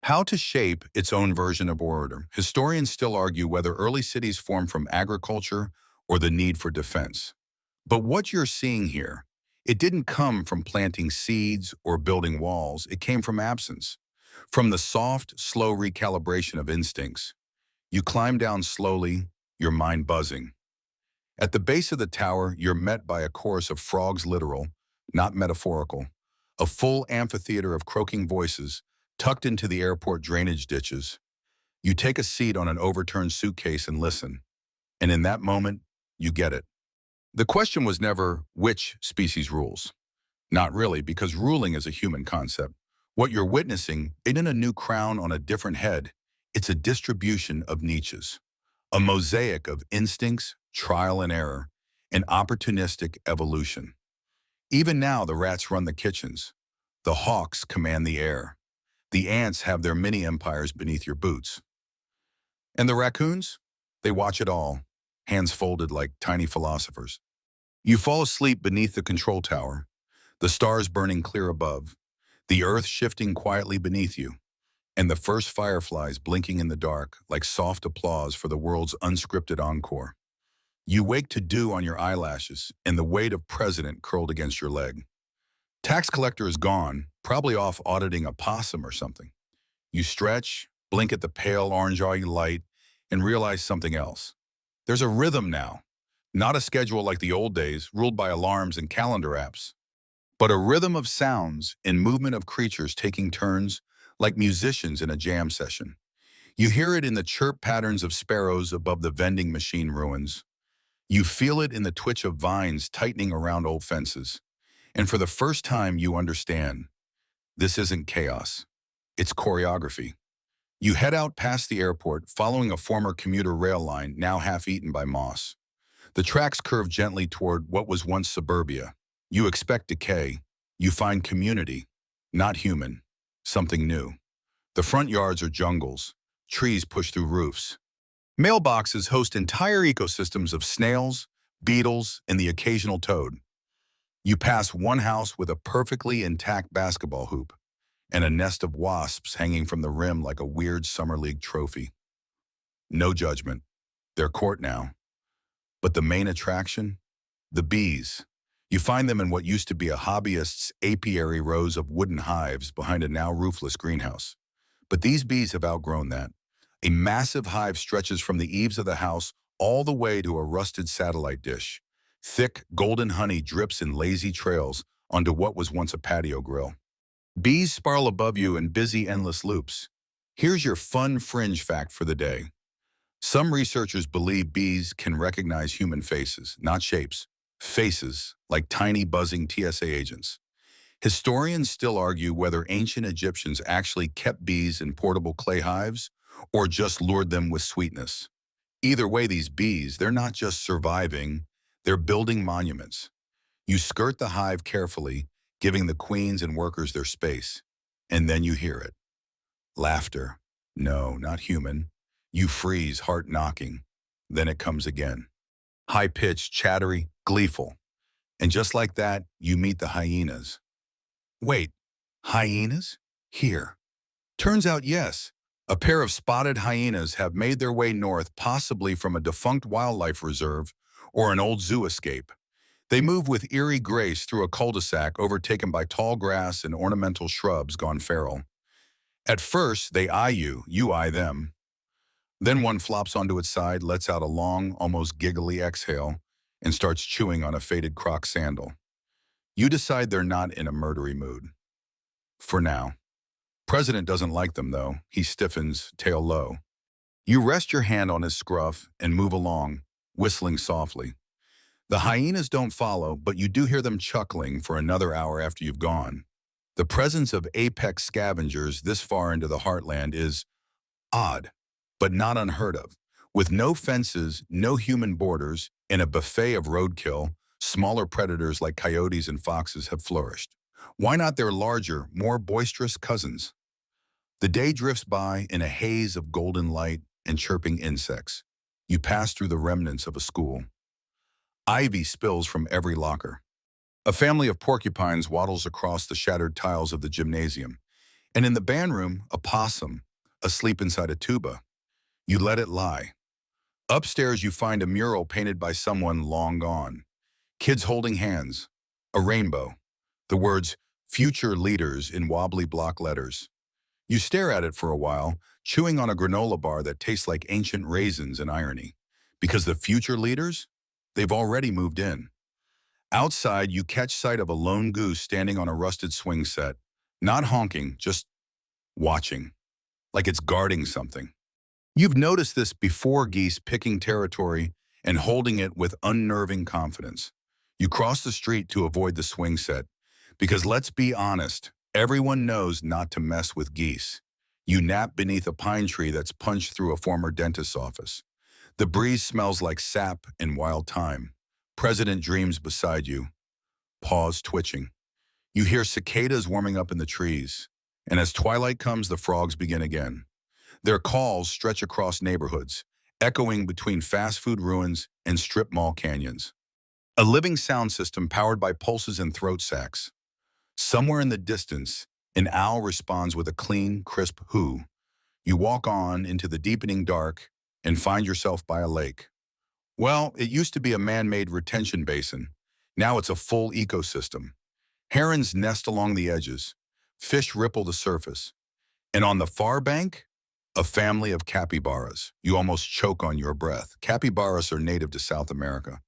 How to shape its own version of order. Historians still argue whether early cities formed from agriculture or the need for defense. But what you're seeing here, it didn't come from planting seeds or building walls. It came from absence, from the soft, slow recalibration of instincts. You climb down slowly, your mind buzzing. At the base of the tower, you're met by a chorus of frogs, literal, not metaphorical, a full amphitheater of croaking voices tucked into the airport drainage ditches. You take a seat on an overturned suitcase and listen. And in that moment, you get it. The question was never which species rules. Not really, because ruling is a human concept. What you're witnessing isn't a new crown on a different head. It's a distribution of niches, a mosaic of instincts, trial and error, and opportunistic evolution. Even now, the rats run the kitchens. The hawks command the air. The ants have their mini empires beneath your boots. And the raccoons? They watch it all, hands folded like tiny philosophers. You fall asleep beneath the control tower, the stars burning clear above, the earth shifting quietly beneath you, and the first fireflies blinking in the dark like soft applause for the world's unscripted encore. You wake to dew on your eyelashes and the weight of president curled against your leg. Tax collector is gone, probably off auditing a possum or something. You stretch, blink at the pale orange-eye light, and realize something else. There's a rhythm now, not a schedule like the old days ruled by alarms and calendar apps, but a rhythm of sounds and movement of creatures taking turns like musicians in a jam session. You hear it in the chirp patterns of sparrows above the vending machine ruins. You feel it in the twitch of vines tightening around old fences. And for the first time, you understand, this isn't chaos. It's choreography. You head out past the airport, following a former commuter rail line now half-eaten by moss. The tracks curve gently toward what was once suburbia. You expect decay. You find community, not human, something new. The front yards are jungles. Trees push through roofs. Mailboxes host entire ecosystems of snails, beetles, and the occasional toad. You pass one house with a perfectly intact basketball hoop and a nest of wasps hanging from the rim like a weird summer league trophy. No judgment. They're court now. But the main attraction? The bees. You find them in what used to be a hobbyist's apiary rows of wooden hives behind a now roofless greenhouse. But these bees have outgrown that. A massive hive stretches from the eaves of the house all the way to a rusted satellite dish. Thick, golden honey drips in lazy trails onto what was once a patio grill. Bees spiral above you in busy, endless loops. Here's your fun fringe fact for the day. Some researchers believe bees can recognize human faces, not shapes. Faces, like tiny buzzing TSA agents. Historians still argue whether ancient Egyptians actually kept bees in portable clay hives or just lured them with sweetness. Either way, these bees, they're not just surviving, they're building monuments. You skirt the hive carefully, giving the queens and workers their space. And then you hear it. Laughter. No, not human. You freeze, heart knocking. Then it comes again. High-pitched, chattery, gleeful. And just like that, you meet the hyenas. Wait, Hyenas? Here. Turns out yes. A pair of spotted hyenas have made their way north, possibly from a defunct wildlife reserve or an old zoo escape. They move with eerie grace through a cul-de-sac overtaken by tall grass and ornamental shrubs gone feral. At first, they eye you, you eye them. Then one flops onto its side, lets out a long, almost giggly exhale, and starts chewing on a faded Croc sandal. You decide they're not in a murdery mood. For now. President doesn't like them, though. He stiffens, tail low. You rest your hand on his scruff and move along, whistling softly. The hyenas don't follow, but you do hear them chuckling for another hour after you've gone. The presence of apex scavengers this far into the heartland is odd, but not unheard of. With no fences, no human borders, and a buffet of roadkill, smaller predators like coyotes and foxes have flourished. Why not their larger, more boisterous cousins? The day drifts by in a haze of golden light and chirping insects. You pass through the remnants of a school. Ivy spills from every locker. A family of porcupines waddles across the shattered tiles of the gymnasium. And in the band room, a possum, asleep inside a tuba. You let it lie. Upstairs, you find a mural painted by someone long gone. Kids holding hands. A rainbow. The words, "Future Leaders" in wobbly block letters. You stare at it for a while, chewing on a granola bar that tastes like ancient raisins and irony. Because the future leaders? They've already moved in. Outside, you catch sight of a lone goose standing on a rusted swing set. Not honking, just watching. Like it's guarding something. You've noticed this before, geese picking territory and holding it with unnerving confidence. You cross the street to avoid the swing set. Because let's be honest, everyone knows not to mess with geese. You nap beneath a pine tree that's punched through a former dentist's office. The breeze smells like sap and wild thyme. President dreams beside you. Paws twitching. You hear cicadas warming up in the trees. And as twilight comes, the frogs begin again. Their calls stretch across neighborhoods, echoing between fast food ruins and strip mall canyons. A living sound system powered by pulses and throat sacs. Somewhere in the distance, an owl responds with a clean, crisp hoo. You walk on into the deepening dark and find yourself by a lake. Well, it used to be a man-made retention basin. Now it's a full ecosystem. Herons nest along the edges. Fish ripple the surface. And on the far bank, a family of capybaras. You almost choke on your breath. Capybaras are native to South America.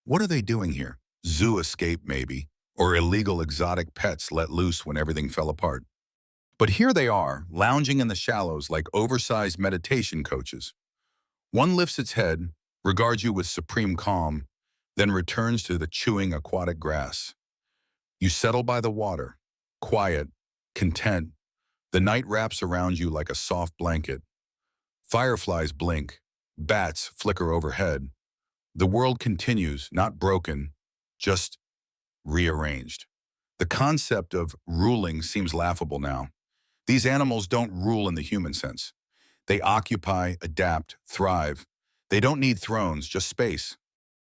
What are they doing here? Zoo escape, maybe, or illegal exotic pets let loose when everything fell apart. But here they are, lounging in the shallows like oversized meditation coaches. One lifts its head, regards you with supreme calm, then returns to the chewing aquatic grass. You settle by the water, quiet, content. The night wraps around you like a soft blanket. Fireflies blink, bats flicker overhead. The world continues, not broken, just rearranged. The concept of ruling seems laughable now. These animals don't rule in the human sense. They occupy, adapt, thrive. They don't need thrones, just space.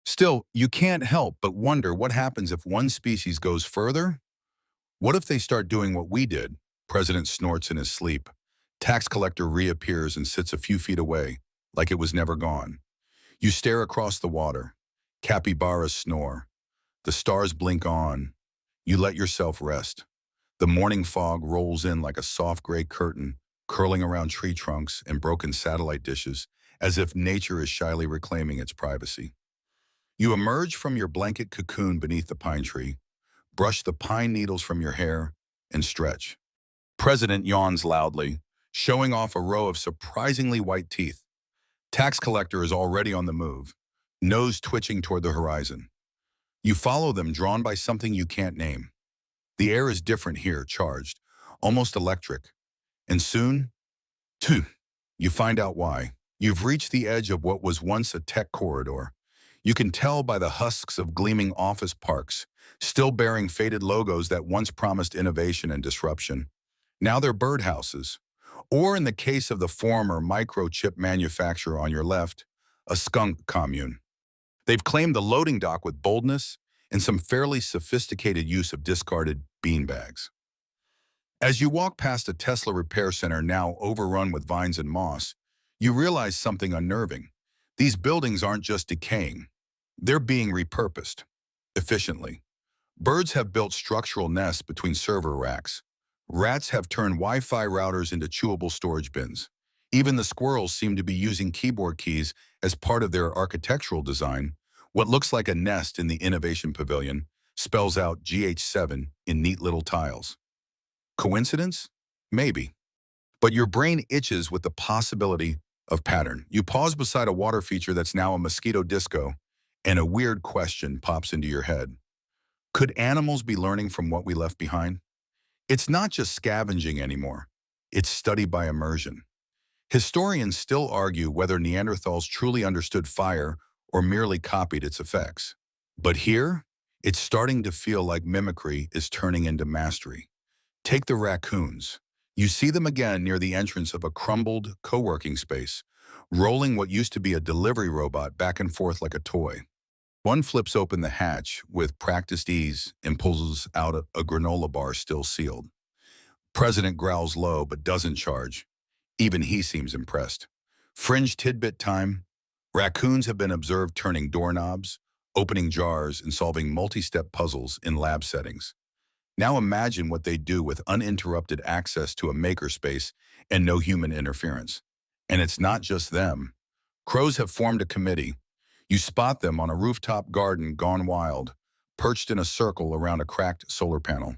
Still, you can't help but wonder what happens if one species goes further. What if they start doing what we did? President snorts in his sleep. Tax collector reappears and sits a few feet away, like it was never gone. You stare across the water. Capybaras snore. The stars blink on. You let yourself rest. The morning fog rolls in like a soft gray curtain, curling around tree trunks and broken satellite dishes, as if nature is shyly reclaiming its privacy. You emerge from your blanket cocoon beneath the pine tree, brush the pine needles from your hair, and stretch. President yawns loudly, showing off a row of surprisingly white teeth. Tax collector is already on the move, nose twitching toward the horizon. You follow them, drawn by something you can't name. The air is different here, charged, almost electric. And soon, you find out why. You've reached the edge of what was once a tech corridor. You can tell by the husks of gleaming office parks, still bearing faded logos that once promised innovation and disruption. Now they're birdhouses. Or in the case of the former microchip manufacturer on your left, a skunk commune. They've claimed the loading dock with boldness and some fairly sophisticated use of discarded beanbags. As you walk past a Tesla repair center now overrun with vines and moss, you realize something unnerving. These buildings aren't just decaying. They're being repurposed efficiently. Birds have built structural nests between server racks. Rats have turned Wi-Fi routers into chewable storage bins. Even the squirrels seem to be using keyboard keys as part of their architectural design. What looks like a nest in the Innovation Pavilion spells out GH7 in neat little tiles. Coincidence? Maybe. But your brain itches with the possibility of pattern. You pause beside a water feature that's now a mosquito disco, and a weird question pops into your head. Could animals be learning from what we left behind? It's not just scavenging anymore. It's study by immersion. Historians still argue whether Neanderthals truly understood fire or merely copied its effects. But here, it's starting to feel like mimicry is turning into mastery. Take the raccoons. You see them again near the entrance of a crumbled co-working space, rolling what used to be a delivery robot back and forth like a toy. One flips open the hatch with practiced ease and pulls out a granola bar still sealed. President growls low but doesn't charge. Even he seems impressed. Fringe tidbit time. Raccoons have been observed turning doorknobs, opening jars, and solving multi-step puzzles in lab settings. Now imagine what they do with uninterrupted access to a makerspace and no human interference. And it's not just them. Crows have formed a committee. You spot them on a rooftop garden gone wild, perched in a circle around a cracked solar panel.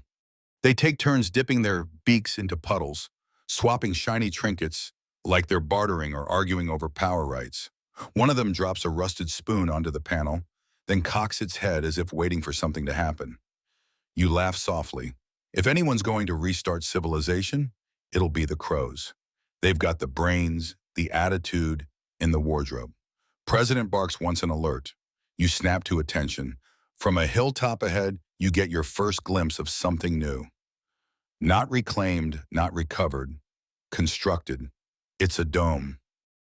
They take turns dipping their beaks into puddles, swapping shiny trinkets like they're bartering or arguing over power rights. One of them drops a rusted spoon onto the panel, then cocks its head as if waiting for something to happen. You laugh softly. If anyone's going to restart civilization, it'll be the crows. They've got the brains, the attitude, and the wardrobe. President barks once an alert. You snap to attention. From a hilltop ahead, you get your first glimpse of something new. Not reclaimed, not recovered, constructed. It's a dome.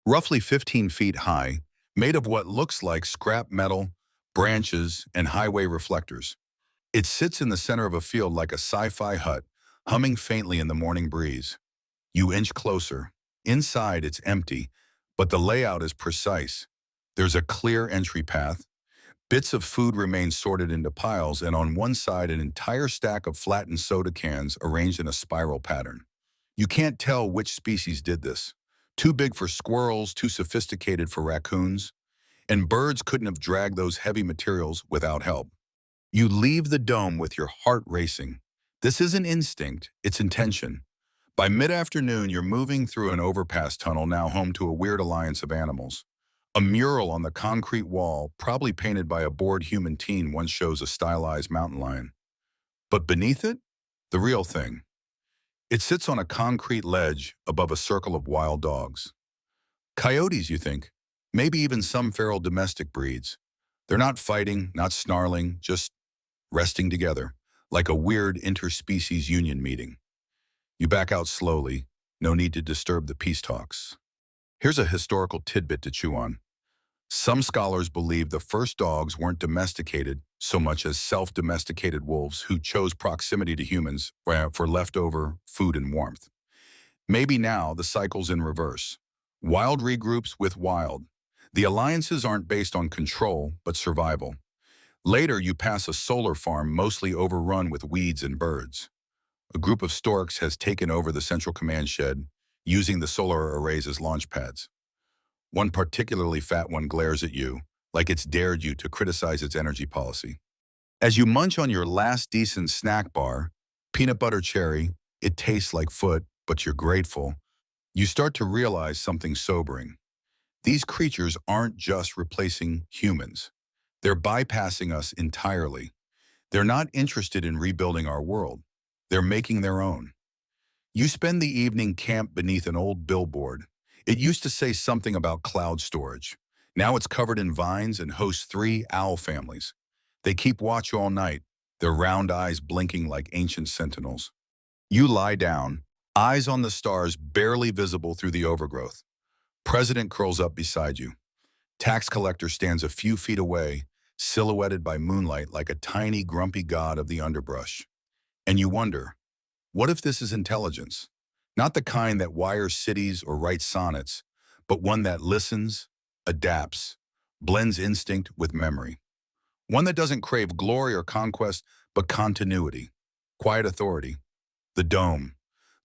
Roughly 15 feet high, made of what looks like scrap metal, branches, and highway reflectors. It sits in the center of a field like a sci-fi hut, humming faintly in the morning breeze. You inch closer. Inside, it's empty, but the layout is precise. There's a clear entry path. Bits of food remain sorted into piles, and on one side, an entire stack of flattened soda cans arranged in a spiral pattern. You can't tell which species did this. Too big for squirrels, too sophisticated for raccoons. And birds couldn't have dragged those heavy materials without help. You leave the dome with your heart racing. This isn't instinct, it's intention. By mid-afternoon, you're moving through an overpass tunnel now home to a weird alliance of animals. A mural on the concrete wall, probably painted by a bored human teen, once shows a stylized mountain lion. But beneath it, the real thing. It sits on a concrete ledge above a circle of wild dogs. Coyotes, you think? Maybe even some feral domestic breeds. They're not fighting, not snarling, just resting together, like a weird interspecies union meeting. You back out slowly, no need to disturb the peace talks. Here's a historical tidbit to chew on. Some scholars believe the first dogs weren't domesticated so much as self-domesticated wolves who chose proximity to humans for leftover food and warmth. Maybe now the cycle's in reverse. Wild regroups with wild. The alliances aren't based on control, but survival. Later, you pass a solar farm mostly overrun with weeds and birds. A group of storks has taken over the central command shed, using the solar arrays as launch pads. One particularly fat one glares at you, like it's dared you to criticize its energy policy. As you munch on your last decent snack bar, peanut butter cherry, it tastes like foot, but you're grateful. You start to realize something sobering. These creatures aren't just replacing humans. They're bypassing us entirely. They're not interested in rebuilding our world. They're making their own. You spend the evening camped beneath an old billboard. It used to say something about cloud storage. Now it's covered in vines and hosts 3 owl families. They keep watch all night, their round eyes blinking like ancient sentinels. You lie down, eyes on the stars barely visible through the overgrowth. President curls up beside you. Tax collector stands a few feet away, silhouetted by moonlight like a tiny, grumpy god of the underbrush. And you wonder, What if this is intelligence? Not the kind that wires cities or writes sonnets, but one that listens, adapts, blends instinct with memory. One that doesn't crave glory or conquest, but continuity, quiet authority. The dome.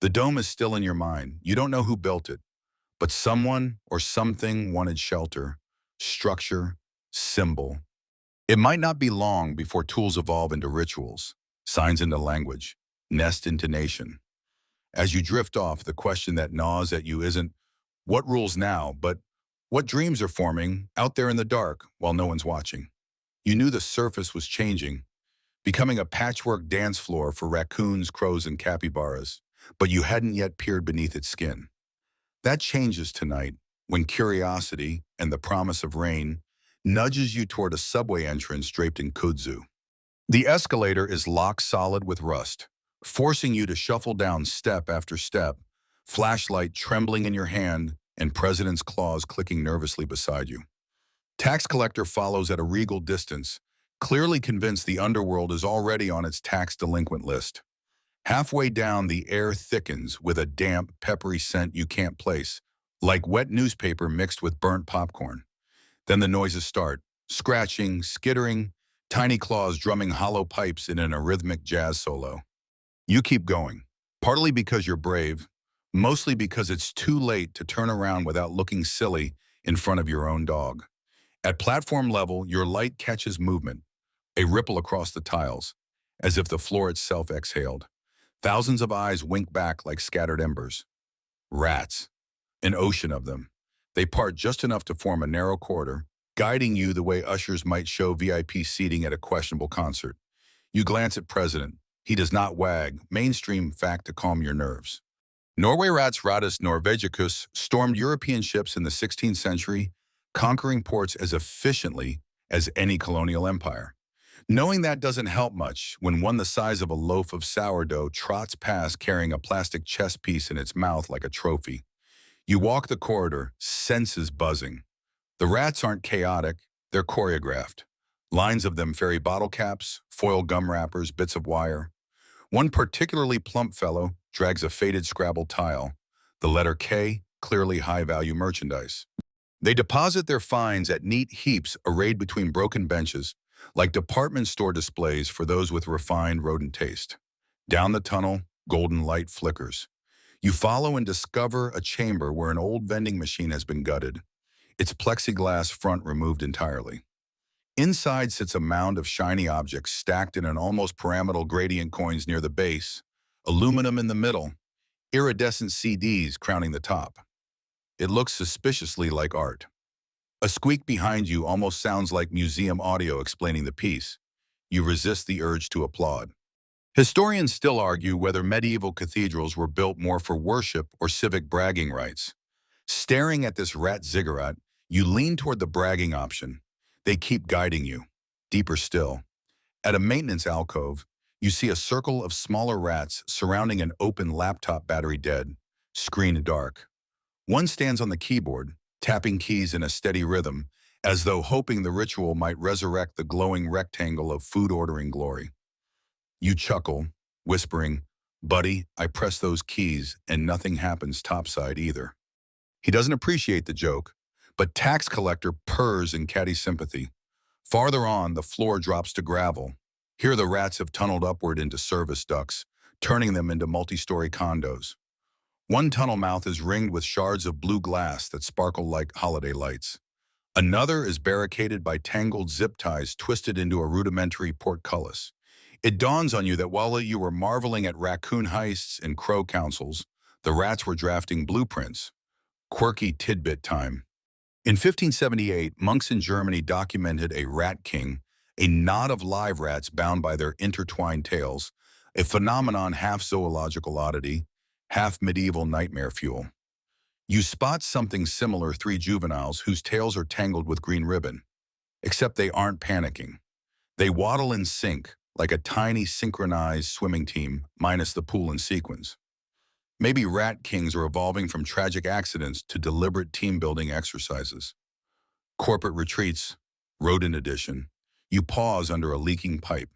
The dome is still in your mind. You don't know who built it, but someone or something wanted shelter, structure, symbol. It might not be long before tools evolve into rituals, signs into language, nest into nation. As you drift off, the question that gnaws at you isn't what rules now, but what dreams are forming out there in the dark while no one's watching. You knew the surface was changing, becoming a patchwork dance floor for raccoons, crows, and capybaras, but you hadn't yet peered beneath its skin. That changes tonight when curiosity and the promise of rain nudges you toward a subway entrance draped in kudzu. The escalator is lock solid with rust, forcing you to shuffle down step after step, flashlight trembling in your hand and president's claws clicking nervously beside you. Tax collector follows at a regal distance, clearly convinced the underworld is already on its tax delinquent list. Halfway down, the air thickens with a damp, peppery scent you can't place, like wet newspaper mixed with burnt popcorn. Then the noises start, scratching, skittering, tiny claws drumming hollow pipes in an arrhythmic jazz solo. You keep going, partly because you're brave, mostly because it's too late to turn around without looking silly in front of your own dog. At platform level, your light catches movement, a ripple across the tiles, as if the floor itself exhaled. Thousands of eyes wink back like scattered embers. Rats. An ocean of them. They part just enough to form a narrow corridor, guiding you the way ushers might show VIP seating at a questionable concert. You glance at President. He does not wag, mainstream fact to calm your nerves. Norway rats Ratus norvegicus stormed European ships in the 16th century, conquering ports as efficiently as any colonial empire. Knowing that doesn't help much when one the size of a loaf of sourdough trots past carrying a plastic chess piece in its mouth like a trophy. You walk the corridor, senses buzzing. The rats aren't chaotic, they're choreographed. Lines of them ferry bottle caps, foil gum wrappers, bits of wire. One particularly plump fellow drags a faded Scrabble tile, the letter K, clearly high-value merchandise. They deposit their finds at neat heaps arrayed between broken benches, like department store displays for those with refined rodent taste. Down the tunnel, golden light flickers. You follow and discover a chamber where an old vending machine has been gutted, its plexiglass front removed entirely. Inside sits a mound of shiny objects stacked in an almost pyramidal gradient coins near the base, aluminum in the middle, iridescent CDs crowning the top. It looks suspiciously like art. A squeak behind you almost sounds like museum audio explaining the piece. You resist the urge to applaud. Historians still argue whether medieval cathedrals were built more for worship or civic bragging rights. Staring at this rat ziggurat, you lean toward the bragging option. They keep guiding you. Deeper still. At a maintenance alcove, you see a circle of smaller rats surrounding an open laptop battery dead, screen dark. One stands on the keyboard, tapping keys in a steady rhythm, as though hoping the ritual might resurrect the glowing rectangle of food ordering glory. You chuckle, whispering, "Buddy, I press those keys and nothing happens topside either." He doesn't appreciate the joke, but tax collector purrs in catty sympathy. Farther on, the floor drops to gravel. Here the rats have tunneled upward into service ducts, turning them into multi-story condos. One tunnel mouth is ringed with shards of blue glass that sparkle like holiday lights. Another is barricaded by tangled zip ties twisted into a rudimentary portcullis. It dawns on you that while you were marveling at raccoon heists and crow councils, the rats were drafting blueprints. Quirky tidbit time. In 1578, monks in Germany documented a rat king, a knot of live rats bound by their intertwined tails, a phenomenon half zoological oddity, half medieval nightmare fuel. You spot something similar: three juveniles whose tails are tangled with green ribbon. Except they aren't panicking. They waddle in sync, like a tiny synchronized swimming team, minus the pool and sequins. Maybe rat kings are evolving from tragic accidents to deliberate team-building exercises. Corporate retreats, rodent edition. You pause under a leaking pipe.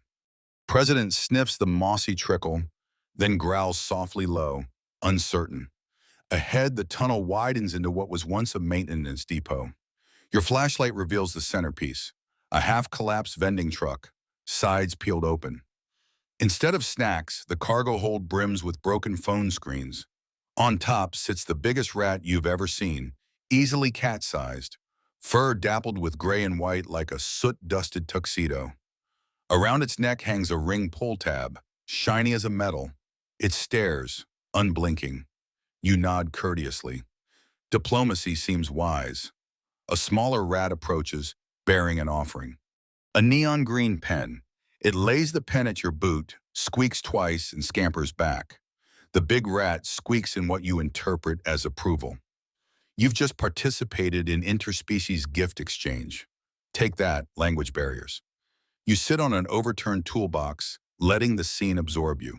President sniffs the mossy trickle, then growls softly low, uncertain. Ahead, the tunnel widens into what was once a maintenance depot. Your flashlight reveals the centerpiece, a half-collapsed vending truck, sides peeled open. Instead of snacks, the cargo hold brims with broken phone screens. On top sits the biggest rat you've ever seen, easily cat-sized, fur dappled with gray and white like a soot-dusted tuxedo. Around its neck hangs a ring pull tab, shiny as a metal. It stares, unblinking. You nod courteously. Diplomacy seems wise. A smaller rat approaches, bearing an offering. A neon green pen. It lays the pen at your boot, squeaks twice, and scampers back. The big rat squeaks in what you interpret as approval. You've just participated in interspecies gift exchange. Take that, language barriers. You sit on an overturned toolbox, letting the scene absorb you.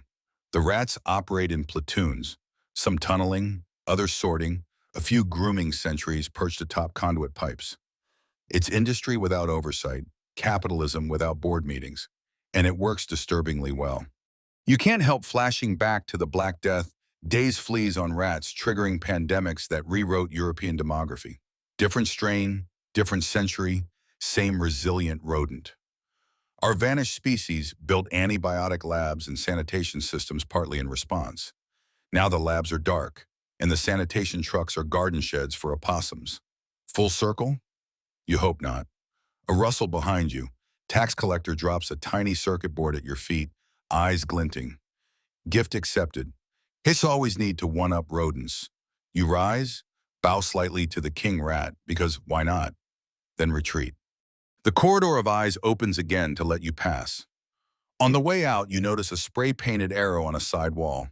The rats operate in platoons, some tunneling, others sorting, a few grooming sentries perched atop conduit pipes. It's industry without oversight, capitalism without board meetings, and it works disturbingly well. You can't help flashing back to the Black Death, days fleas on rats triggering pandemics that rewrote European demography. Different strain, different century, same resilient rodent. Our vanished species built antibiotic labs and sanitation systems partly in response. Now the labs are dark, and the sanitation trucks are garden sheds for opossums. Full circle? You hope not. A rustle behind you. Tax collector drops a tiny circuit board at your feet, eyes glinting. Gift accepted. Hits always need to one-up rodents. You rise, bow slightly to the king rat, because why not? Then retreat. The corridor of eyes opens again to let you pass. On the way out, you notice a spray-painted arrow on a side wall.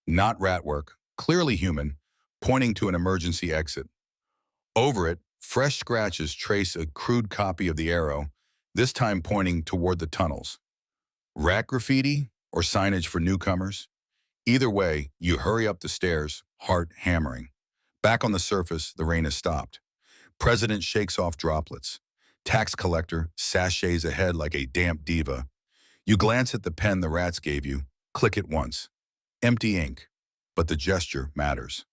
Not rat work, clearly human, pointing to an emergency exit. Over it, fresh scratches trace a crude copy of the arrow, this time pointing toward the tunnels. Rat graffiti or signage for newcomers? Either way, you hurry up the stairs, heart hammering. Back on the surface, the rain has stopped. President shakes off droplets. Tax collector sachets ahead like a damp diva. You glance at the pen the rats gave you, click it once. Empty ink, but the gesture matters.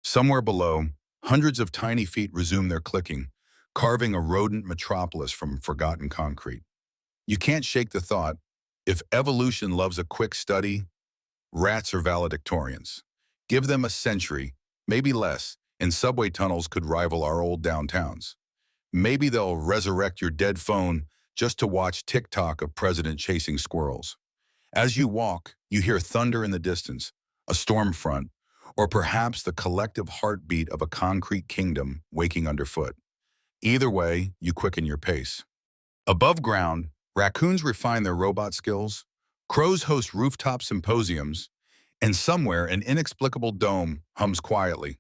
Somewhere below, hundreds of tiny feet resume their clicking, carving a rodent metropolis from forgotten concrete. You can't shake the thought, if evolution loves a quick study, rats are valedictorians. Give them a century, maybe less, and subway tunnels could rival our old downtowns. Maybe they'll resurrect your dead phone just to watch TikTok of president chasing squirrels. As you walk, you hear thunder in the distance, a storm front, or perhaps the collective heartbeat of a concrete kingdom waking underfoot. Either way, you quicken your pace. Above ground, raccoons refine their robot skills, crows host rooftop symposiums, and somewhere an inexplicable dome hums quietly.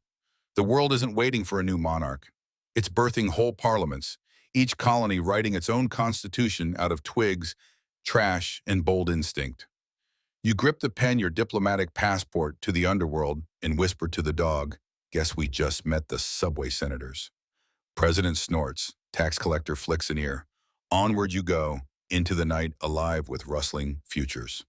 The world isn't waiting for a new monarch. It's birthing whole parliaments, each colony writing its own constitution out of twigs, trash, and bold instinct. You grip the pen, your diplomatic passport to the underworld, and whisper to the dog, "Guess we just met the subway senators." President snorts, tax collector flicks an ear. Onward you go, into the night alive with rustling futures.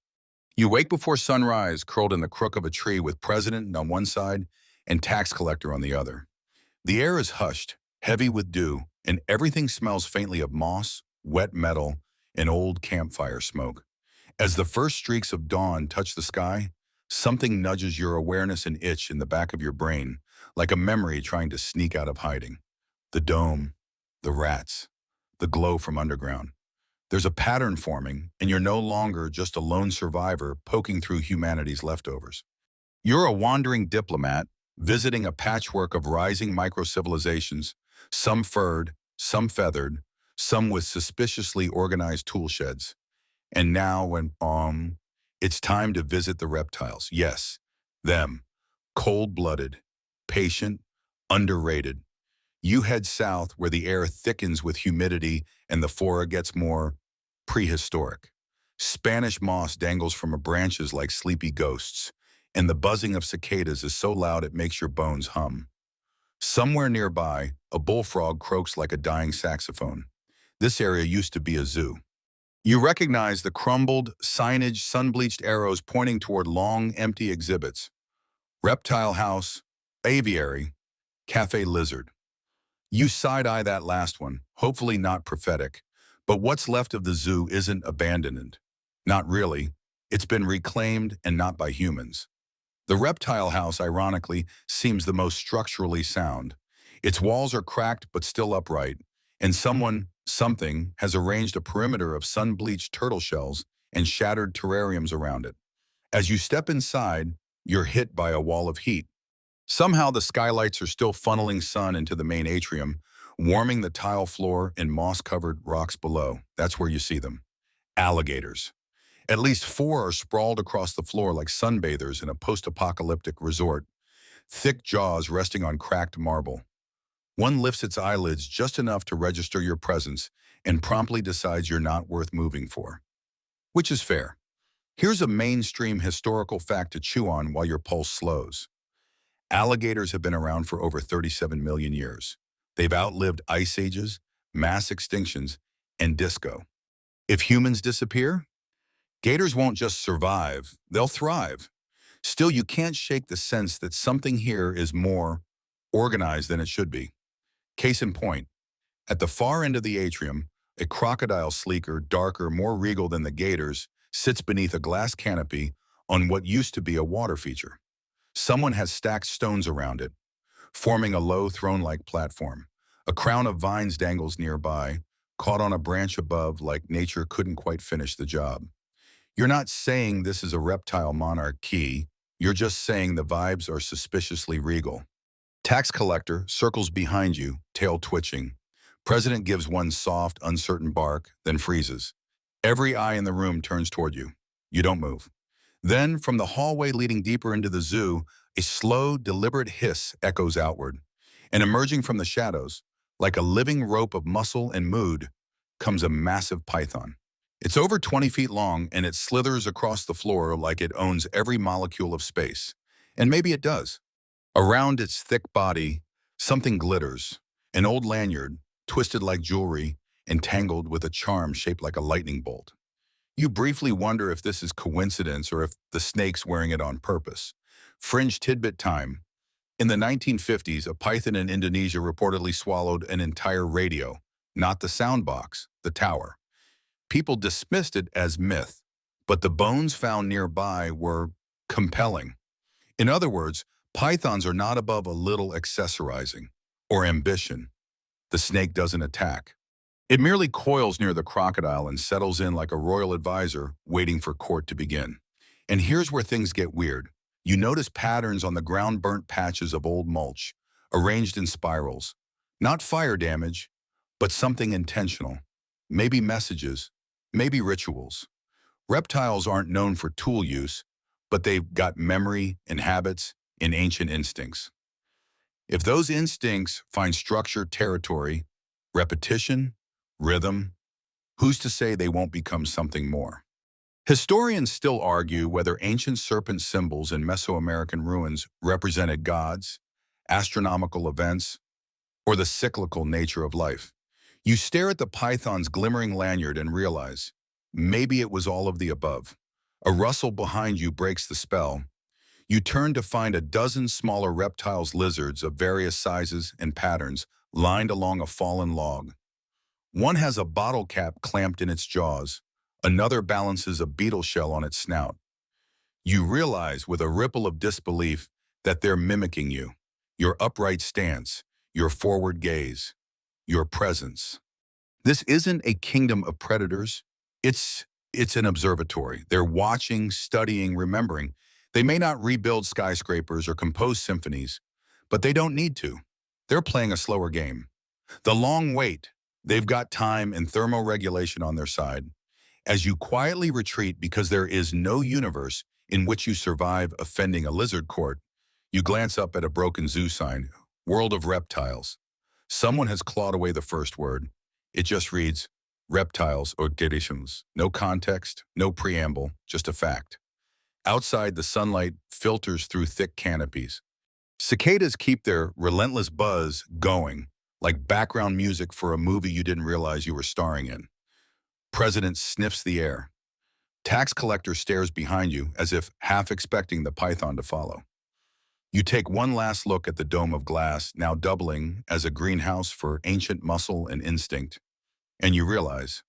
You wake before sunrise, curled in the crook of a tree with president on one side and tax collector on the other. The air is hushed, heavy with dew, and everything smells faintly of moss, wet metal, and old campfire smoke. As the first streaks of dawn touch the sky, something nudges your awareness and itch in the back of your brain, like a memory trying to sneak out of hiding. The dome, the rats, the glow from underground. There's a pattern forming, and you're no longer just a lone survivor poking through humanity's leftovers. You're a wandering diplomat, visiting a patchwork of rising micro-civilizations, some furred, some feathered, some with suspiciously organized tool sheds. And now it's time to visit the reptiles. Yes, them. Cold-blooded, patient, underrated. You head south where the air thickens with humidity and the flora gets more prehistoric. Spanish moss dangles from branches like sleepy ghosts, and the buzzing of cicadas is so loud it makes your bones hum. Somewhere nearby, a bullfrog croaks like a dying saxophone. This area used to be a zoo. You recognize the crumbled signage, sun-bleached arrows pointing toward long, empty exhibits. Reptile House, Aviary, Cafe Lizard. You side-eye that last one, hopefully not prophetic. But what's left of the zoo isn't abandoned. Not really. It's been reclaimed and not by humans. The reptile house, ironically, seems the most structurally sound. Its walls are cracked but still upright, and something, has arranged a perimeter of sun-bleached turtle shells and shattered terrariums around it. As you step inside, you're hit by a wall of heat. Somehow the skylights are still funneling sun into the main atrium, warming the tile floor and moss-covered rocks below. That's where you see them. Alligators. At least four are sprawled across the floor like sunbathers in a post-apocalyptic resort, thick jaws resting on cracked marble. One lifts its eyelids just enough to register your presence and promptly decides you're not worth moving for. Which is fair. Here's a mainstream historical fact to chew on while your pulse slows. Alligators have been around for over 37 million years. They've outlived ice ages, mass extinctions, and disco. If humans disappear, gators won't just survive, they'll thrive. Still, you can't shake the sense that something here is more organized than it should be. Case in point, at the far end of the atrium, a crocodile sleeker, darker, more regal than the gators, sits beneath a glass canopy on what used to be a water feature. Someone has stacked stones around it, forming a low throne-like platform. A crown of vines dangles nearby, caught on a branch above like nature couldn't quite finish the job. You're not saying this is a reptile monarchy, you're just saying the vibes are suspiciously regal. Tax collector circles behind you, tail twitching. President gives one soft, uncertain bark, then freezes. Every eye in the room turns toward you. You don't move. Then, from the hallway leading deeper into the zoo, a slow, deliberate hiss echoes outward. And emerging from the shadows, like a living rope of muscle and mood, comes a massive python. It's over 20 feet long, and it slithers across the floor like it owns every molecule of space. And maybe it does. Around its thick body, something glitters. An old lanyard, twisted like jewelry, entangled with a charm shaped like a lightning bolt. You briefly wonder if this is coincidence or if the snake's wearing it on purpose. Fringe tidbit time. In the 1950s, a python in Indonesia reportedly swallowed an entire radio, not the sound box, the tower. People dismissed it as myth, but the bones found nearby were compelling. In other words, pythons are not above a little accessorizing or ambition. The snake doesn't attack. It merely coils near the crocodile and settles in like a royal advisor waiting for court to begin. And here's where things get weird. You notice patterns on the ground-burnt patches of old mulch, arranged in spirals. Not fire damage, but something intentional. Maybe messages, maybe rituals. Reptiles aren't known for tool use, but they've got memory and habits and ancient instincts. If those instincts find structure, territory, repetition, rhythm, who's to say they won't become something more? Historians still argue whether ancient serpent symbols in Mesoamerican ruins represented gods, astronomical events, or the cyclical nature of life. You stare at the python's glimmering lanyard and realize, maybe it was all of the above. A rustle behind you breaks the spell. You turn to find a dozen smaller reptiles, lizards of various sizes and patterns lined along a fallen log. One has a bottle cap clamped in its jaws. Another balances a beetle shell on its snout. You realize with a ripple of disbelief that they're mimicking you, your upright stance, your forward gaze, your presence. This isn't a kingdom of predators. It's an observatory. They're watching, studying, remembering. They may not rebuild skyscrapers or compose symphonies, but they don't need to. They're playing a slower game. The long wait, they've got time and thermoregulation on their side. As you quietly retreat because there is no universe in which you survive offending a lizard court, you glance up at a broken zoo sign, World of Reptiles. Someone has clawed away the first word. It just reads, reptiles or conditions. No context, no preamble, just a fact. Outside, the sunlight filters through thick canopies. Cicadas keep their relentless buzz going, like background music for a movie you didn't realize you were starring in. President sniffs the air. Tax collector stares behind you as if half expecting the python to follow. You take one last look at the dome of glass, now doubling as a greenhouse for ancient muscle and instinct, and you realize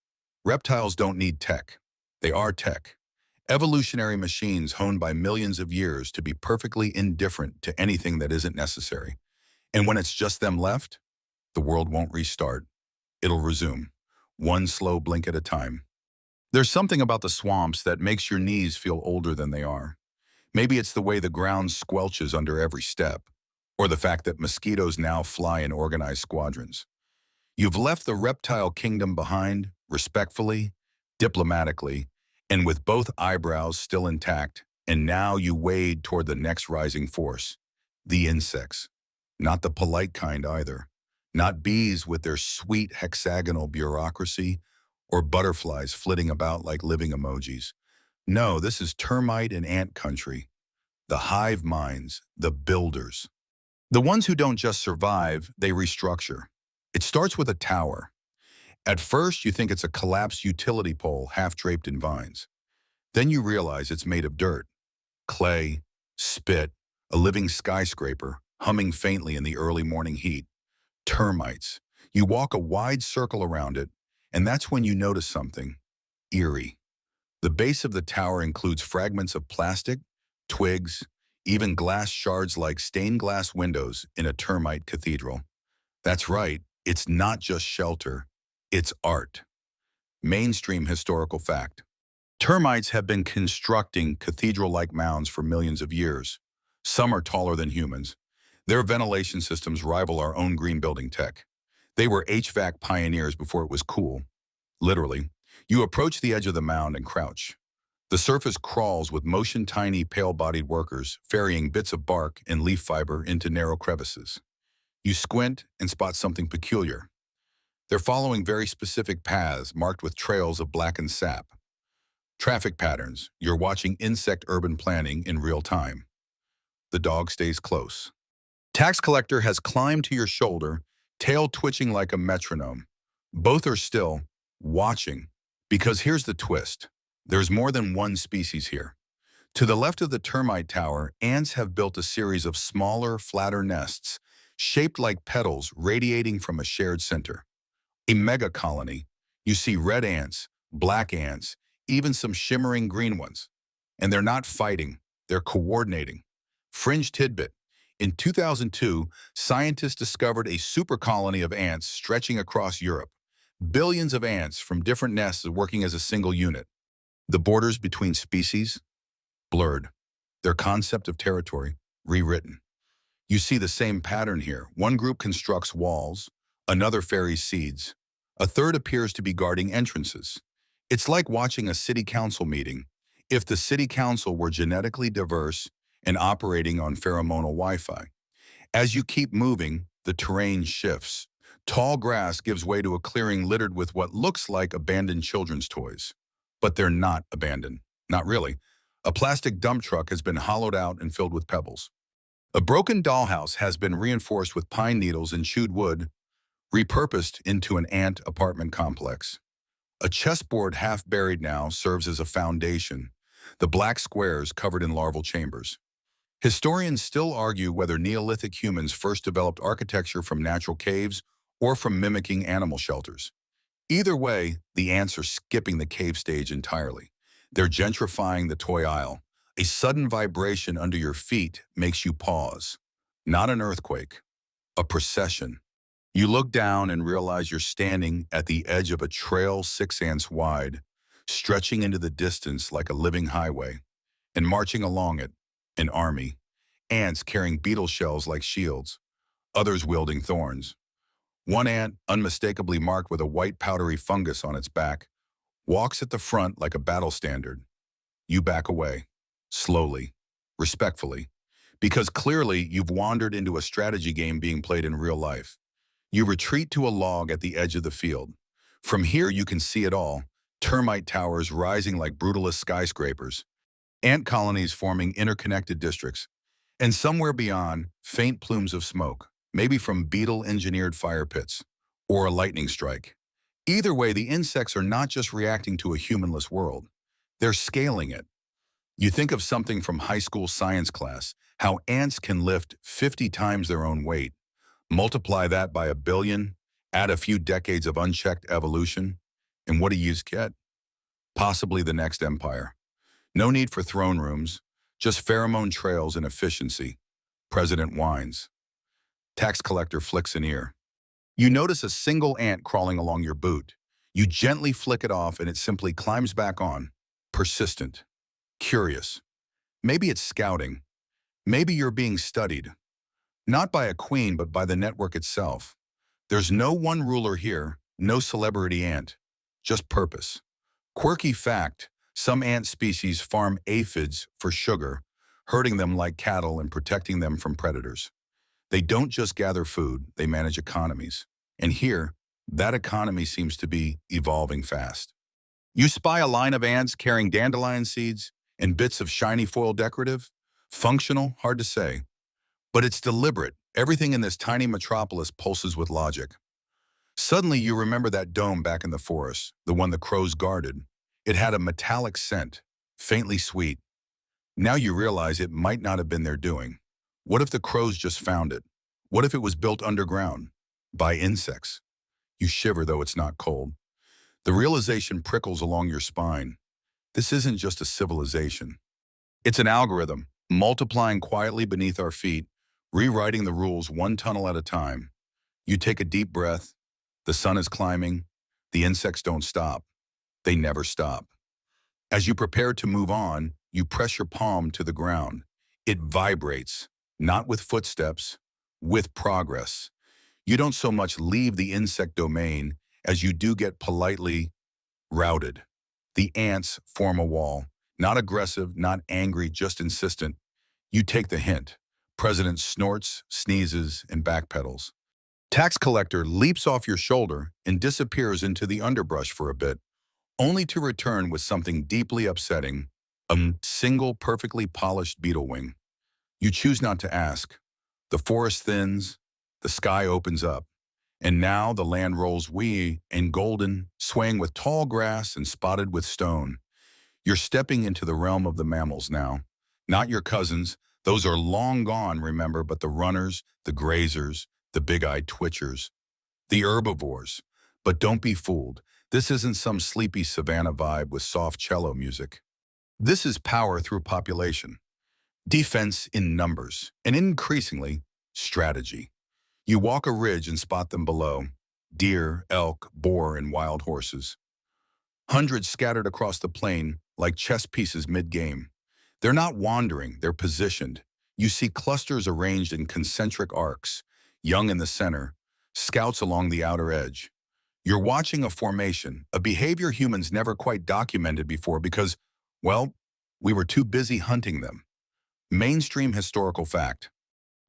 reptiles don't need tech. They are tech. Evolutionary machines honed by millions of years to be perfectly indifferent to anything that isn't necessary. And when it's just them left, the world won't restart. It'll resume, one slow blink at a time. There's something about the swamps that makes your knees feel older than they are. Maybe it's the way the ground squelches under every step, or the fact that mosquitoes now fly in organized squadrons. You've left the reptile kingdom behind, respectfully, diplomatically, and with both eyebrows still intact, and now you wade toward the next rising force, the insects. Not the polite kind either. Not bees with their sweet hexagonal bureaucracy, or butterflies flitting about like living emojis. No, this is termite and ant country. The hive minds, the builders. The ones who don't just survive, they restructure. It starts with a tower. At first, you think it's a collapsed utility pole half draped in vines. Then you realize it's made of dirt, clay, spit, a living skyscraper, humming faintly in the early morning heat. Termites. You walk a wide circle around it, and that's when you notice something eerie. The base of the tower includes fragments of plastic, twigs, even glass shards like stained glass windows in a termite cathedral. That's right, it's not just shelter, it's art. Mainstream historical fact. Termites have been constructing cathedral-like mounds for millions of years. Some are taller than humans. Their ventilation systems rival our own green building tech. They were HVAC pioneers before it was cool. Literally, you approach the edge of the mound and crouch. The surface crawls with motion-tiny, pale-bodied workers, ferrying bits of bark and leaf fiber into narrow crevices. You squint and spot something peculiar. They're following very specific paths marked with trails of blackened sap. Traffic patterns. You're watching insect urban planning in real time. The dog stays close. Tax collector has climbed to your shoulder, tail twitching like a metronome. Both are still, watching. Because here's the twist. There's more than one species here. To the left of the termite tower, ants have built a series of smaller, flatter nests, shaped like petals radiating from a shared center. A mega colony. You see red ants, black ants, even some shimmering green ones. And they're not fighting, they're coordinating. Fringe tidbit. In 2002, scientists discovered a super colony of ants stretching across Europe. Billions of ants from different nests working as a single unit. The borders between species? Blurred. Their concept of territory? Rewritten. You see the same pattern here. One group constructs walls, another ferries seeds. A third appears to be guarding entrances. It's like watching a city council meeting. If the city council were genetically diverse and operating on pheromonal Wi-Fi. As you keep moving, the terrain shifts. Tall grass gives way to a clearing littered with what looks like abandoned children's toys. But they're not abandoned. Not really. A plastic dump truck has been hollowed out and filled with pebbles. A broken dollhouse has been reinforced with pine needles and chewed wood, repurposed into an ant apartment complex. A chessboard half buried now serves as a foundation, the black squares covered in larval chambers. Historians still argue whether Neolithic humans first developed architecture from natural caves or from mimicking animal shelters. Either way, the ants are skipping the cave stage entirely. They're gentrifying the toy aisle. A sudden vibration under your feet makes you pause. Not an earthquake, a procession. You look down and realize you're standing at the edge of a trail 6 ants wide, stretching into the distance like a living highway, and marching along it, an army. Ants carrying beetle shells like shields, others wielding thorns. One ant, unmistakably marked with a white powdery fungus on its back, walks at the front like a battle standard. You back away, slowly, respectfully, because clearly you've wandered into a strategy game being played in real life. You retreat to a log at the edge of the field. From here you can see it all, termite towers rising like brutalist skyscrapers, ant colonies forming interconnected districts, and somewhere beyond, faint plumes of smoke, maybe from beetle-engineered fire pits, or a lightning strike. Either way, the insects are not just reacting to a humanless world. They're scaling it. You think of something from high school science class, how ants can lift 50 times their own weight. Multiply that by a billion, add a few decades of unchecked evolution, and what do you get? Possibly the next empire. No need for throne rooms, just pheromone trails and efficiency. President whines. Tax collector flicks an ear. You notice a single ant crawling along your boot. You gently flick it off and it simply climbs back on. Persistent. Curious. Maybe it's scouting. Maybe you're being studied. Not by a queen, but by the network itself. There's no one ruler here, no celebrity ant. Just purpose. Quirky fact, some ant species farm aphids for sugar, herding them like cattle and protecting them from predators. They don't just gather food, they manage economies. And here, that economy seems to be evolving fast. You spy a line of ants carrying dandelion seeds and bits of shiny foil decorative. Functional, hard to say. But it's deliberate. Everything in this tiny metropolis pulses with logic. Suddenly you remember that dome back in the forest, the one the crows guarded. It had a metallic scent, faintly sweet. Now you realize it might not have been their doing. What if the crows just found it? What if it was built underground? By insects? You shiver though it's not cold. The realization prickles along your spine. This isn't just a civilization. It's an algorithm, multiplying quietly beneath our feet, rewriting the rules one tunnel at a time. You take a deep breath. The sun is climbing. The insects don't stop. They never stop. As you prepare to move on, you press your palm to the ground. It vibrates, not with footsteps, with progress. You don't so much leave the insect domain as you do get politely routed. The ants form a wall, not aggressive, not angry, just insistent. You take the hint. President snorts, sneezes, and backpedals. Tax collector leaps off your shoulder and disappears into the underbrush for a bit, only to return with something deeply upsetting, a single perfectly polished beetle wing. You choose not to ask. The forest thins, the sky opens up, and now the land rolls wee and golden, swaying with tall grass and spotted with stone. You're stepping into the realm of the mammals now. Not your cousins, those are long gone, remember, but the runners, the grazers, the big-eyed twitchers, the herbivores. But don't be fooled. This isn't some sleepy savanna vibe with soft cello music. This is power through population, defense in numbers, and increasingly, strategy. You walk a ridge and spot them below. Deer, elk, boar, and wild horses. Hundreds scattered across the plain like chess pieces mid-game. They're not wandering, they're positioned. You see clusters arranged in concentric arcs, young in the center, scouts along the outer edge. You're watching a formation, a behavior humans never quite documented before because, well, we were too busy hunting them. Mainstream historical fact.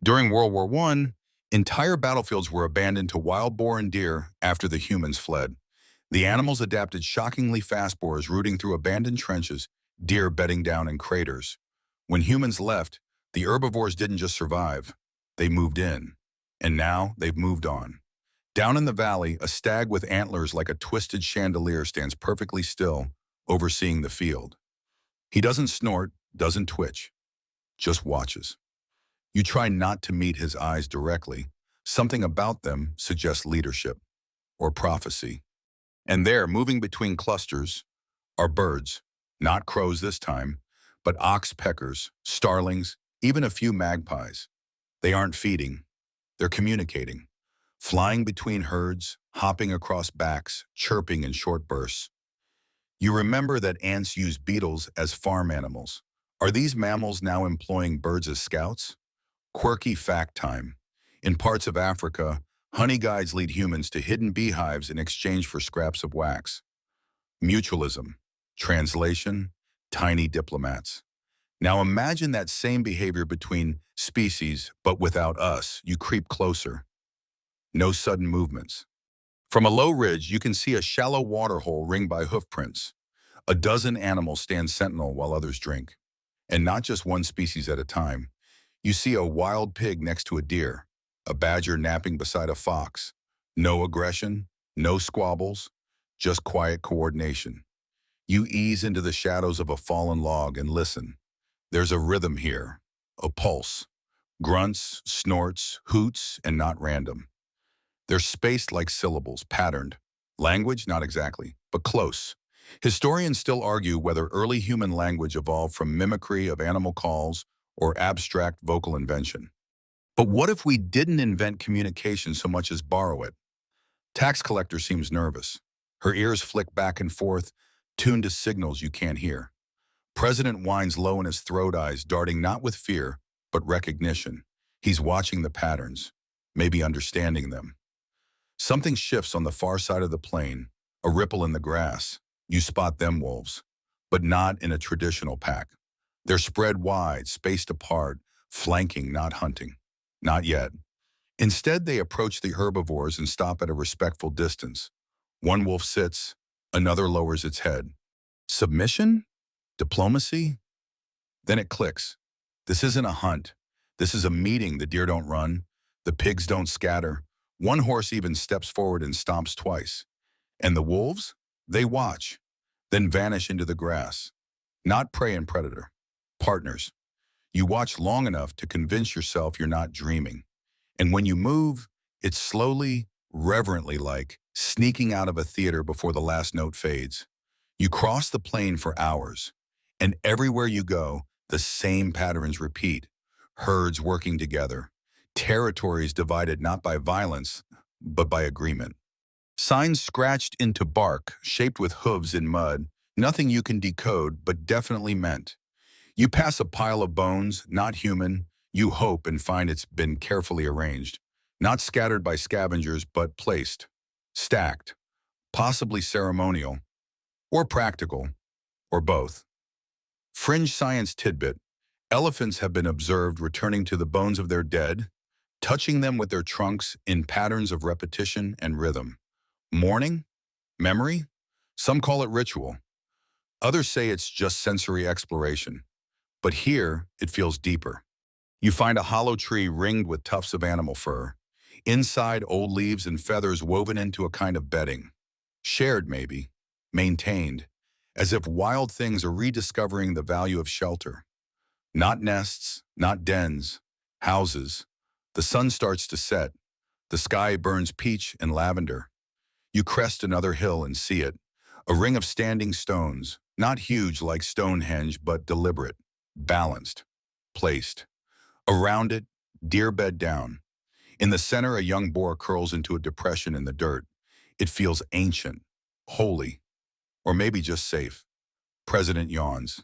During World War I, entire battlefields were abandoned to wild boar and deer after the humans fled. The animals adapted shockingly fast, boars rooting through abandoned trenches, deer bedding down in craters. When humans left, the herbivores didn't just survive, they moved in. And now they've moved on. Down in the valley, a stag with antlers like a twisted chandelier stands perfectly still, overseeing the field. He doesn't snort, doesn't twitch, just watches. You try not to meet his eyes directly. Something about them suggests leadership or prophecy. And there, moving between clusters, are birds, not crows this time, but oxpeckers, starlings, even a few magpies. They aren't feeding, they're communicating, flying between herds, hopping across backs, chirping in short bursts. You remember that ants use beetles as farm animals. Are these mammals now employing birds as scouts? Quirky fact time. In parts of Africa, honey guides lead humans to hidden beehives in exchange for scraps of wax. Mutualism. Translation, tiny diplomats. Now imagine that same behavior between species, but without us. You creep closer. No sudden movements. From a low ridge, you can see a shallow waterhole ringed by hoofprints. A dozen animals stand sentinel while others drink. And not just one species at a time. You see a wild pig next to a deer, a badger napping beside a fox. No aggression, no squabbles, just quiet coordination. You ease into the shadows of a fallen log and listen. There's a rhythm here, a pulse. Grunts, snorts, hoots, and not random. They're spaced like syllables, patterned. Language, not exactly, but close. Historians still argue whether early human language evolved from mimicry of animal calls or abstract vocal invention. But what if we didn't invent communication so much as borrow it? Tax collector seems nervous. Her ears flick back and forth, tuned to signals you can't hear. President whines low in his throat, eyes darting not with fear, but recognition. He's watching the patterns, maybe understanding them. Something shifts on the far side of the plain, a ripple in the grass. You spot them wolves, but not in a traditional pack. They're spread wide, spaced apart, flanking, not hunting. Not yet. Instead, they approach the herbivores and stop at a respectful distance. One wolf sits, another lowers its head. Submission? Diplomacy? Then it clicks. This isn't a hunt. This is a meeting. The deer don't run. The pigs don't scatter. One horse even steps forward and stomps twice. And the wolves? They watch, then vanish into the grass. Not prey and predator. Partners. You watch long enough to convince yourself you're not dreaming. And when you move, it's slowly, reverently, like sneaking out of a theater before the last note fades. You cross the plain for hours, and everywhere you go, the same patterns repeat. Herds working together, territories divided not by violence, but by agreement. Signs scratched into bark, shaped with hooves in mud, nothing you can decode, but definitely meant. You pass a pile of bones, not human. You hope and find it's been carefully arranged. Not scattered by scavengers, but placed. Stacked. Possibly ceremonial. Or practical. Or both. Fringe science tidbit. Elephants have been observed returning to the bones of their dead, touching them with their trunks in patterns of repetition and rhythm. Mourning? Memory? Some call it ritual. Others say it's just sensory exploration. But here, it feels deeper. You find a hollow tree ringed with tufts of animal fur. Inside, old leaves and feathers woven into a kind of bedding. Shared, maybe. Maintained. As if wild things are rediscovering the value of shelter. Not nests, not dens. Houses. The sun starts to set. The sky burns peach and lavender. You crest another hill and see it. A ring of standing stones. Not huge like Stonehenge, but deliberate. Balanced. Placed. Around it, deer bed down. In the center, a young boar curls into a depression in the dirt. It feels ancient, holy, or maybe just safe. President yawns.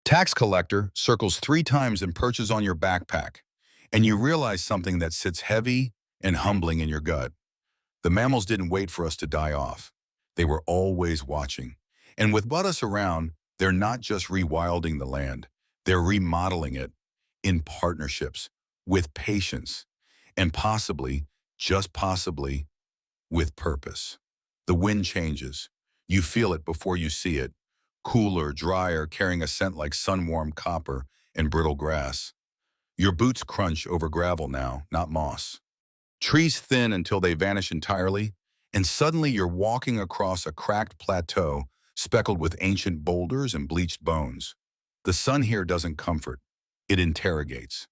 Tax collector circles 3 times and perches on your backpack, and you realize something that sits heavy and humbling in your gut. The mammals didn't wait for us to die off. They were always watching. And with us around, they're not just rewilding the land. They're remodeling it in partnerships, with patience, and possibly, just possibly, with purpose. The wind changes. You feel it before you see it. Cooler, drier, carrying a scent like sun-warmed copper and brittle grass. Your boots crunch over gravel now, not moss. Trees thin until they vanish entirely, and suddenly you're walking across a cracked plateau speckled with ancient boulders and bleached bones. The sun here doesn't comfort. It interrogates.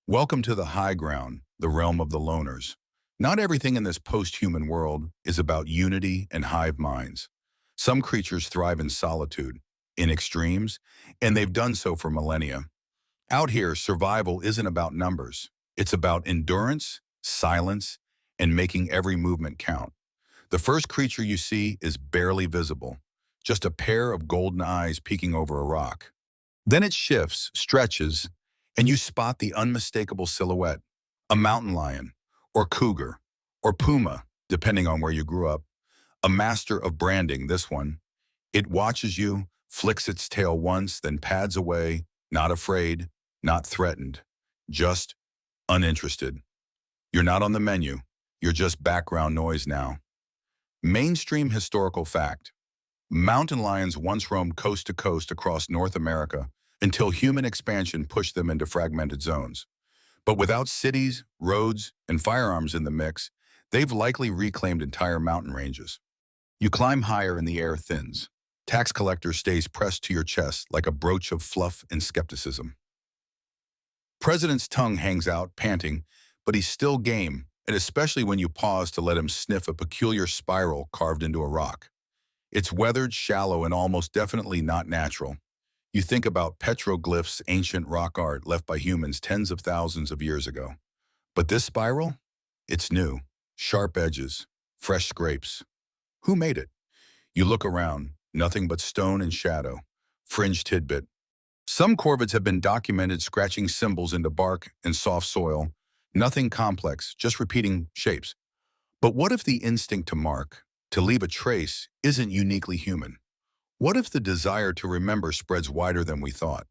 Welcome to the high ground, the realm of the loners. Not everything in this post-human world is about unity and hive minds. Some creatures thrive in solitude, in extremes, and they've done so for millennia. Out here, survival isn't about numbers. It's about endurance, silence, and making every movement count. The first creature you see is barely visible, just a pair of golden eyes peeking over a rock. Then it shifts, stretches, and you spot the unmistakable silhouette, a mountain lion, or cougar, or puma, depending on where you grew up. A master of branding, this one. It watches you, flicks its tail once, then pads away, not afraid, not threatened, just uninterested. You're not on the menu. You're just background noise now. Mainstream historical fact. Mountain lions once roamed coast to coast across North America until human expansion pushed them into fragmented zones. But without cities, roads, and firearms in the mix, they've likely reclaimed entire mountain ranges. You climb higher and the air thins. Tax collector stays pressed to your chest like a brooch of fluff and skepticism. President's tongue hangs out, panting, but he's still game, and especially when you pause to let him sniff a peculiar spiral carved into a rock. It's weathered, shallow, and almost definitely not natural. You think about petroglyphs, ancient rock art left by humans tens of thousands of years ago. But this spiral? It's new. Sharp edges, fresh scrapes. Who made it? You look around, nothing but stone and shadow. Fringe tidbit. Some corvids have been documented scratching symbols into bark and soft soil. Nothing complex, just repeating shapes. But what if the instinct to mark, to leave a trace, isn't uniquely human? What if the desire to remember spreads wider than we thought?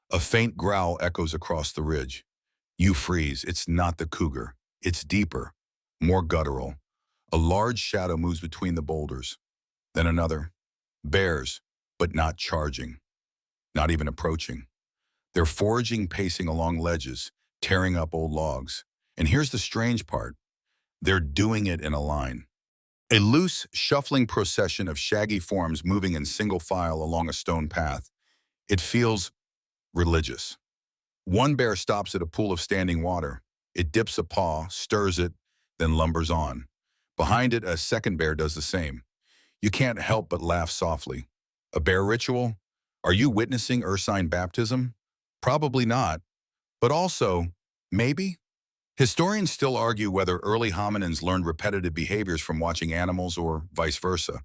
A faint growl echoes across the ridge. You freeze. It's not the cougar. It's deeper, more guttural. A large shadow moves between the boulders. Then another. Bears, but not charging. Not even approaching. They're foraging, pacing along ledges, tearing up old logs. And here's the strange part. They're doing it in a line. A loose, shuffling procession of shaggy forms moving in single file along a stone path. It feels religious. One bear stops at a pool of standing water. It dips a paw, stirs it, then lumbers on. Behind it, a second bear does the same. You can't help but laugh softly. A bear ritual? Are you witnessing ursine baptism? Probably not. But also, maybe? Historians still argue whether early hominins learned repetitive behaviors from watching animals or vice versa.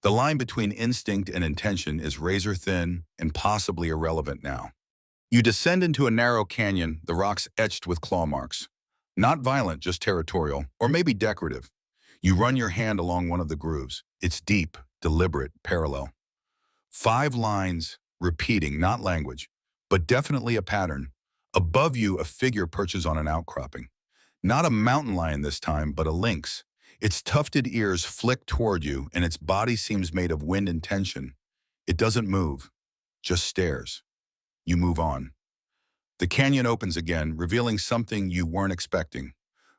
The line between instinct and intention is razor thin and possibly irrelevant now. You descend into a narrow canyon, the rocks etched with claw marks. Not violent, just territorial, or maybe decorative. You run your hand along one of the grooves. It's deep, deliberate, parallel. 5 lines, repeating, not language, but definitely a pattern. Above you, a figure perches on an outcropping. Not a mountain lion this time, but a lynx. Its tufted ears flick toward you, and its body seems made of wind and tension. It doesn't move, just stares. You move on. The canyon opens again, revealing something you weren't expecting.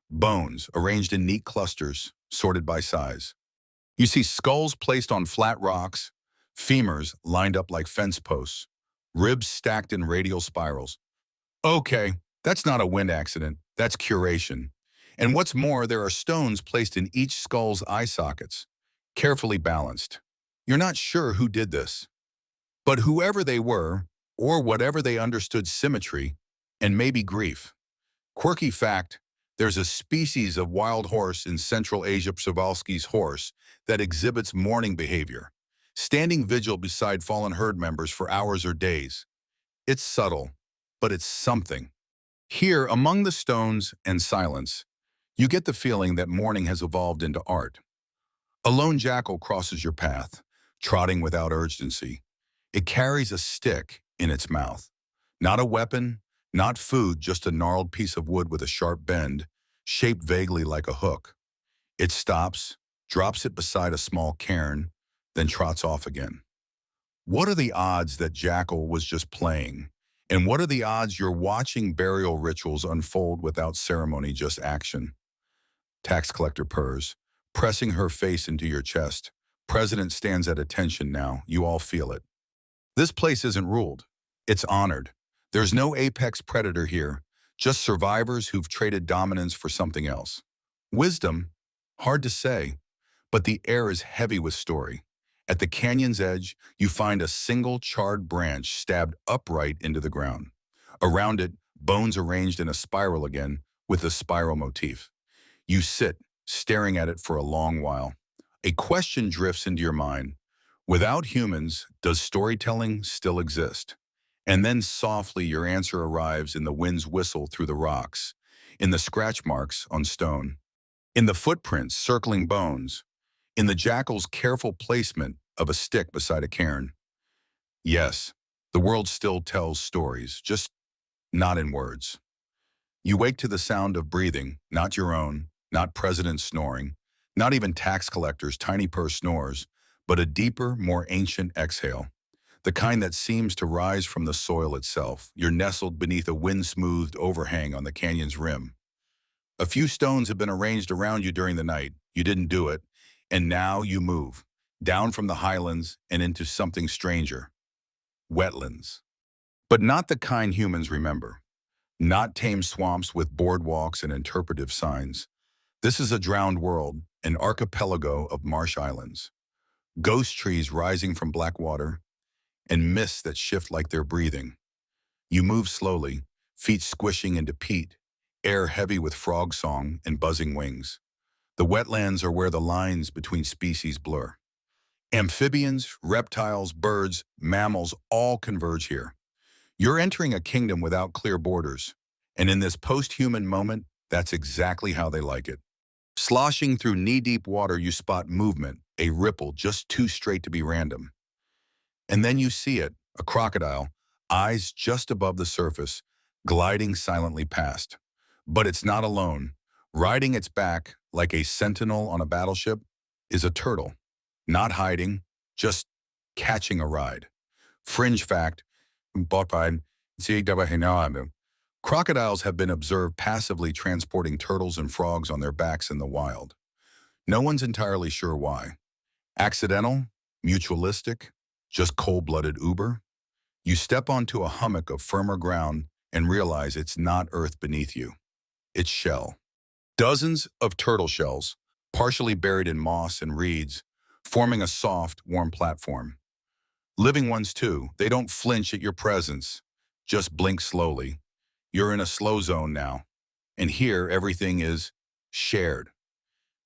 Bones, arranged in neat clusters, sorted by size. You see skulls placed on flat rocks, femurs lined up like fence posts, ribs stacked in radial spirals. Okay, that's not a wind accident, that's curation. And what's more, there are stones placed in each skull's eye sockets, carefully balanced. You're not sure who did this. But whoever they were, or whatever they understood symmetry, and maybe grief. Quirky fact, there's a species of wild horse in Central Asia, Przewalski's horse, that exhibits mourning behavior, standing vigil beside fallen herd members for hours or days. It's subtle, but it's something. Here, among the stones and silence, you get the feeling that mourning has evolved into art. A lone jackal crosses your path, trotting without urgency. It carries a stick in its mouth. Not a weapon, not food, just a gnarled piece of wood with a sharp bend, shaped vaguely like a hook. It stops, drops it beside a small cairn, then trots off again. What are the odds that jackal was just playing? And what are the odds you're watching burial rituals unfold without ceremony, just action? Tax collector purrs, pressing her face into your chest. President stands at attention now. You all feel it. This place isn't ruled. It's honored. There's no apex predator here, just survivors who've traded dominance for something else. Wisdom? Hard to say, but the air is heavy with story. At the canyon's edge, you find a single charred branch stabbed upright into the ground. Around it, bones arranged in a spiral again, with a spiral motif. You sit, staring at it for a long while. A question drifts into your mind. Without humans, does storytelling still exist? And then softly your answer arrives in the wind's whistle through the rocks, in the scratch marks on stone, in the footprints circling bones, in the jackal's careful placement of a stick beside a cairn. Yes, the world still tells stories, just not in words. You wake to the sound of breathing, not your own, not president snoring, not even tax collectors' tiny purse snores, but a deeper, more ancient exhale. The kind that seems to rise from the soil itself. You're nestled beneath a wind-smoothed overhang on the canyon's rim. A few stones have been arranged around you during the night. You didn't do it. And now you move, down from the highlands and into something stranger, wetlands. But not the kind humans remember. Not tame swamps with boardwalks and interpretive signs. This is a drowned world, an archipelago of marsh islands. Ghost trees rising from black water, and mists that shift like they're breathing. You move slowly, feet squishing into peat, air heavy with frog song and buzzing wings. The wetlands are where the lines between species blur. Amphibians, reptiles, birds, mammals all converge here. You're entering a kingdom without clear borders, and in this post-human moment, that's exactly how they like it. Sloshing through knee-deep water, you spot movement, a ripple just too straight to be random. And then you see it, a crocodile, eyes just above the surface, gliding silently past. But it's not alone. Riding its back, like a sentinel on a battleship, is a turtle. Not hiding, just catching a ride. Fringe fact, crocodiles have been observed passively transporting turtles and frogs on their backs in the wild. No one's entirely sure why. Accidental, mutualistic, just cold-blooded Uber. You step onto a hummock of firmer ground and realize it's not earth beneath you. It's shell. Dozens of turtle shells, partially buried in moss and reeds, forming a soft, warm platform. Living ones too, they don't flinch at your presence, just blink slowly. You're in a slow zone now, and here everything is shared.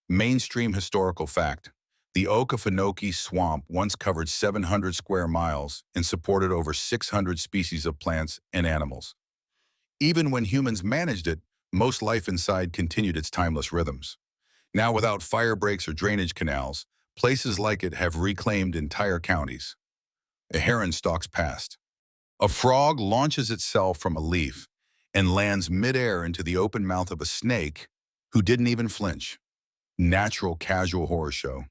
Mainstream historical fact. The Okefenokee Swamp once covered 700 square miles and supported over 600 species of plants and animals. Even when humans managed it, most life inside continued its timeless rhythms. Now, without fire breaks or drainage canals, places like it have reclaimed entire counties. A heron stalks past. A frog launches itself from a leaf and lands midair into the open mouth of a snake who didn't even flinch. Natural, casual horror show.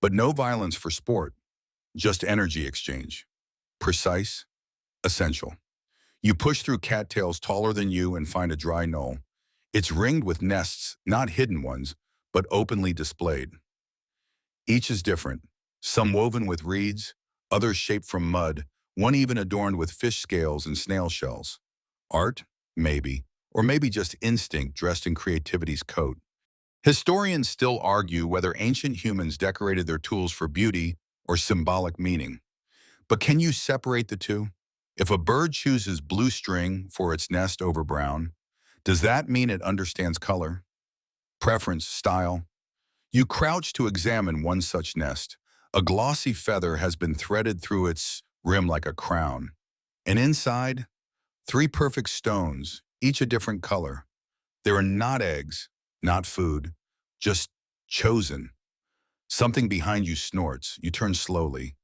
But no violence for sport, just energy exchange. Precise, essential. You push through cattails taller than you and find a dry knoll. It's ringed with nests, not hidden ones, but openly displayed. Each is different, some woven with reeds, others shaped from mud, one even adorned with fish scales and snail shells. Art? Maybe. Or maybe just instinct dressed in creativity's coat. Historians still argue whether ancient humans decorated their tools for beauty or symbolic meaning. But can you separate the two? If a bird chooses blue string for its nest over brown, does that mean it understands color, preference, style? You crouch to examine one such nest. A glossy feather has been threaded through its rim like a crown. And inside, 3 perfect stones, each a different color. They are not eggs, not food, just chosen. Something behind you snorts. You turn slowly.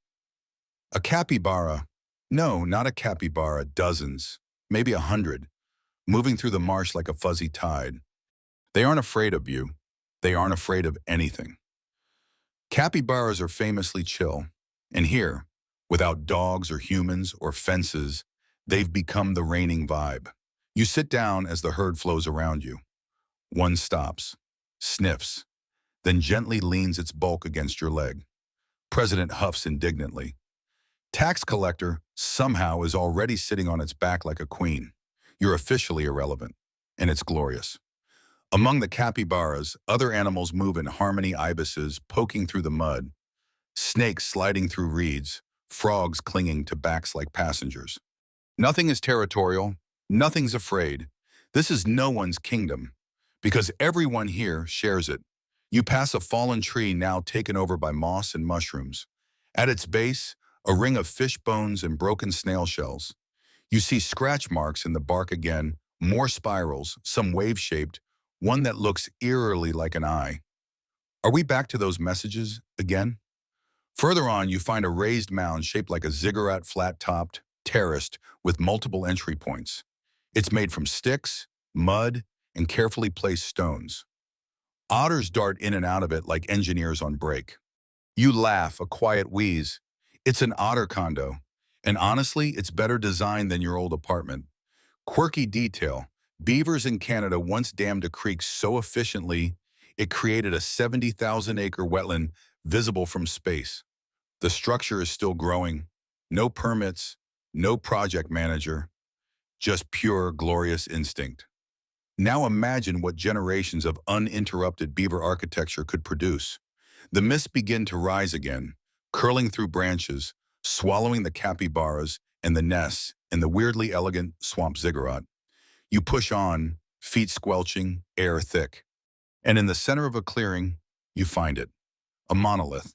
A capybara. No, not a capybara, dozens, maybe 100, moving through the marsh like a fuzzy tide. They aren't afraid of you. They aren't afraid of anything. Capybaras are famously chill, and here, without dogs or humans or fences, they've become the reigning vibe. You sit down as the herd flows around you. One stops, sniffs, then gently leans its bulk against your leg. President huffs indignantly. Tax collector somehow is already sitting on its back like a queen. You're officially irrelevant, and it's glorious. Among the capybaras, other animals move in harmony, ibises poking through the mud, snakes sliding through reeds, frogs clinging to backs like passengers. Nothing is territorial, nothing's afraid. This is no one's kingdom, because everyone here shares it. You pass a fallen tree now taken over by moss and mushrooms. At its base, a ring of fish bones and broken snail shells. You see scratch marks in the bark again, more spirals, some wave-shaped, one that looks eerily like an eye. Are we back to those messages again? Further on, you find a raised mound shaped like a ziggurat, flat-topped, terraced, with multiple entry points. It's made from sticks, mud, and carefully placed stones. Otters dart in and out of it like engineers on break. You laugh, a quiet wheeze. It's an otter condo, and honestly, it's better designed than your old apartment. Quirky detail. Beavers in Canada once dammed a creek so efficiently, It created a 70,000-acre wetland visible from space. The structure is still growing. No permits, no project manager, just pure, glorious instinct. Now imagine what generations of uninterrupted beaver architecture could produce. The mists begin to rise again, curling through branches, swallowing the capybaras and the nests in the weirdly elegant swamp ziggurat. You push on, feet squelching, air thick. And in the center of a clearing, you find it. A monolith.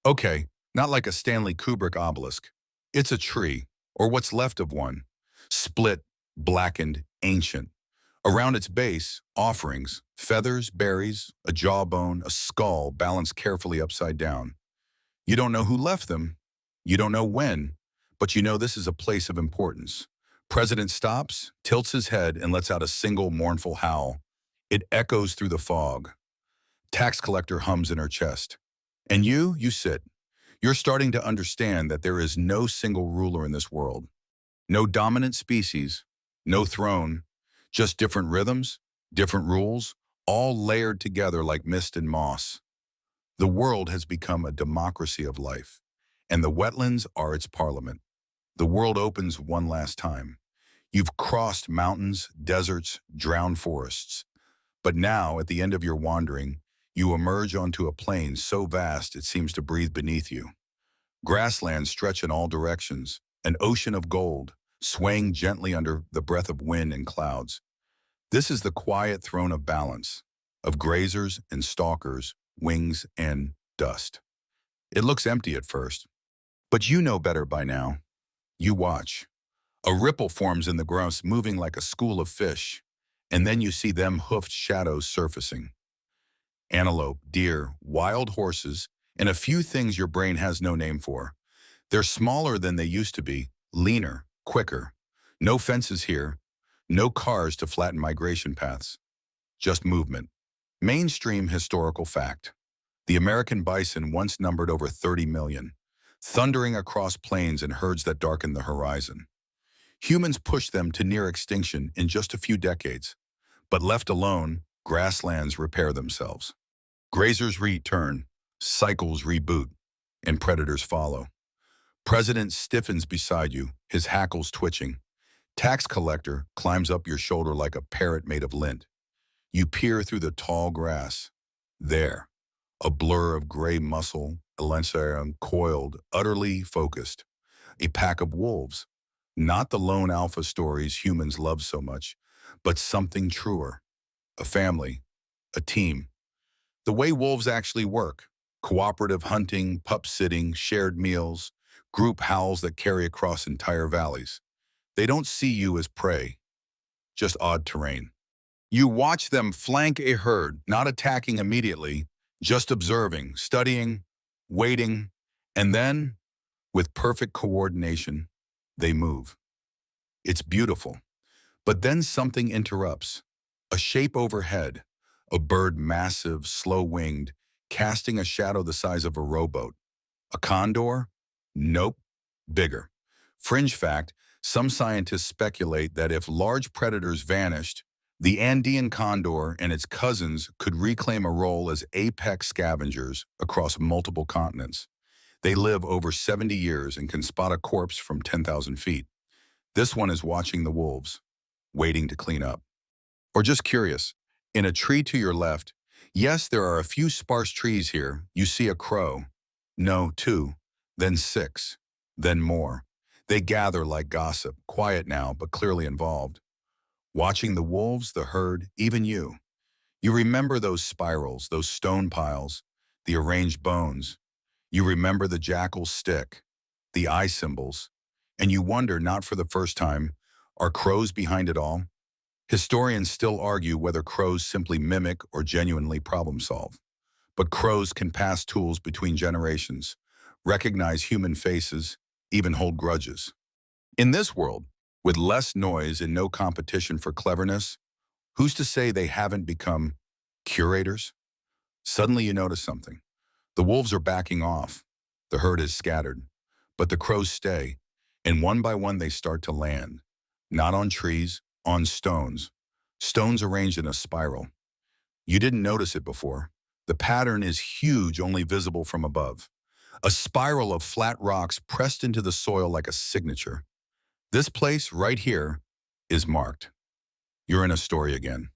Okay, not like a Stanley Kubrick obelisk. It's a tree, or what's left of one. Split, blackened, ancient. Around its base, offerings, feathers, berries, a jawbone, a skull balanced carefully upside down. You don't know who left them. You don't know when, but you know this is a place of importance. President stops, tilts his head, and lets out a single mournful howl. It echoes through the fog. Tax collector hums in her chest. And you sit. You're starting to understand that there is no single ruler in this world. No dominant species, no throne, just different rhythms, different rules, all layered together like mist and moss. The world has become a democracy of life, and the wetlands are its parliament. The world opens one last time. You've crossed mountains, deserts, drowned forests. But now, at the end of your wandering, you emerge onto a plain so vast it seems to breathe beneath you. Grasslands stretch in all directions, an ocean of gold, swaying gently under the breath of wind and clouds. This is the quiet throne of balance, of grazers and stalkers, wings and dust. It looks empty at first, but you know better by now. You watch. A ripple forms in the grass, moving like a school of fish, and then you see them hoofed shadows surfacing. Antelope, deer, wild horses, and a few things your brain has no name for. They're smaller than they used to be, leaner, quicker. No fences here, no cars to flatten migration paths. Just movement. Mainstream historical fact. The American bison once numbered over 30 million, thundering across plains and herds that darkened the horizon. Humans pushed them to near extinction in just a few decades, but left alone, grasslands repair themselves. Grazers return, cycles reboot, and predators follow. President stiffens beside you, his hackles twitching. Tax collector climbs up your shoulder like a parrot made of lint. You peer through the tall grass. There, a blur of gray muscle, coiled, utterly focused. A pack of wolves. Not the lone alpha stories humans love so much, but something truer. A family, a team. The way wolves actually work. Cooperative hunting, pup sitting, shared meals, group howls that carry across entire valleys. They don't see you as prey, just odd terrain. You watch them flank a herd, not attacking immediately, just observing, studying, waiting, and then, with perfect coordination, they move. It's beautiful. But then something interrupts. A shape overhead, a bird massive, slow-winged, casting a shadow the size of a rowboat. A condor? Nope, bigger. Fringe fact, some scientists speculate that if large predators vanished, the Andean condor and its cousins could reclaim a role as apex scavengers across multiple continents. They live over 70 years and can spot a corpse from 10,000 feet. This one is watching the wolves, waiting to clean up. Or just curious, in a tree to your left, yes, there are a few sparse trees here. You see a crow. No, two, then six, then more. They gather like gossip, quiet now, but clearly involved. Watching the wolves, the herd, even you. You remember those spirals, those stone piles, the arranged bones. You remember the jackal's stick, the eye symbols, and you wonder, not for the first time, are crows behind it all? Historians still argue whether crows simply mimic or genuinely problem solve. But crows can pass tools between generations, recognize human faces, even hold grudges. In this world, with less noise and no competition for cleverness, who's to say they haven't become curators? Suddenly you notice something. The wolves are backing off. The herd is scattered. But the crows stay, and one by one they start to land. Not on trees, on stones. Stones arranged in a spiral. You didn't notice it before. The pattern is huge, only visible from above. A spiral of flat rocks pressed into the soil like a signature. This place right here is marked. You're in a story again.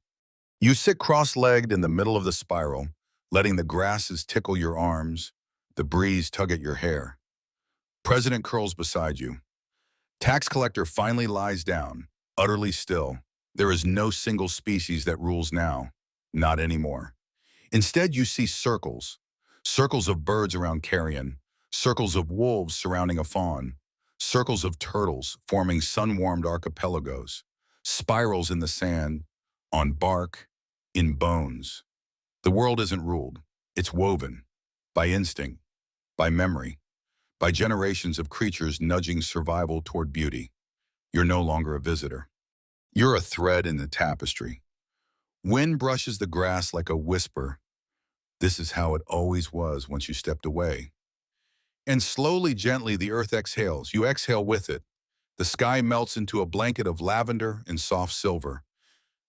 You sit cross-legged in the middle of the spiral, letting the grasses tickle your arms, the breeze tug at your hair. President curls beside you. Tax collector finally lies down, utterly still. There is no single species that rules now. Not anymore. Instead, you see circles. Circles of birds around carrion, circles of wolves surrounding a fawn, circles of turtles forming sun-warmed archipelagos, spirals in the sand, on bark, in bones. The world isn't ruled. It's woven. By instinct, by memory, by generations of creatures nudging survival toward beauty. You're no longer a visitor. You're a thread in the tapestry. Wind brushes the grass like a whisper. This is how it always was once you stepped away. And slowly, gently, the earth exhales. You exhale with it. The sky melts into a blanket of lavender and soft silver.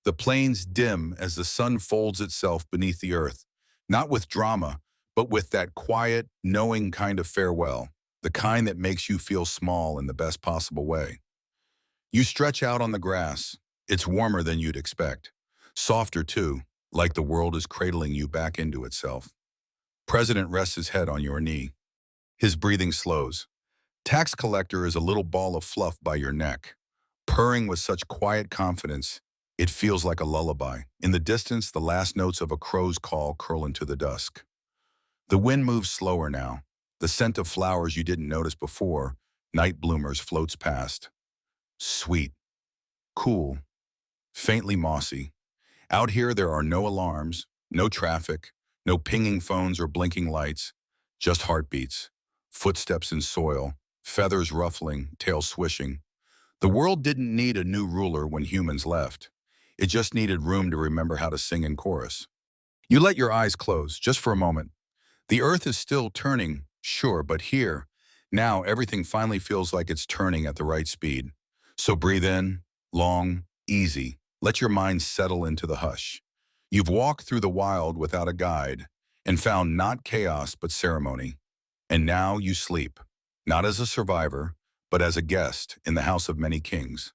The plains dim as the sun folds itself beneath the earth, not with drama, but with that quiet, knowing kind of farewell, the kind that makes you feel small in the best possible way. You stretch out on the grass. It's warmer than you'd expect. Softer, too, like the world is cradling you back into itself. President rests his head on your knee. His breathing slows. Tax collector is a little ball of fluff by your neck, purring with such quiet confidence, it feels like a lullaby. In the distance, the last notes of a crow's call curl into the dusk. The wind moves slower now. The scent of flowers you didn't notice before, night bloomers, floats past. Sweet, cool, faintly mossy. Out here, there are no alarms, no traffic, no pinging phones or blinking lights, just heartbeats, footsteps in soil, feathers ruffling, tails swishing. The world didn't need a new ruler when humans left. It just needed room to remember how to sing in chorus. You let your eyes close, just for a moment. The earth is still turning, sure, but here, now everything finally feels like it's turning at the right speed. So breathe in, long, easy. Let your mind settle into the hush. You've walked through the wild without a guide and found not chaos but ceremony. And now you sleep, not as a survivor, but as a guest in the house of many kings.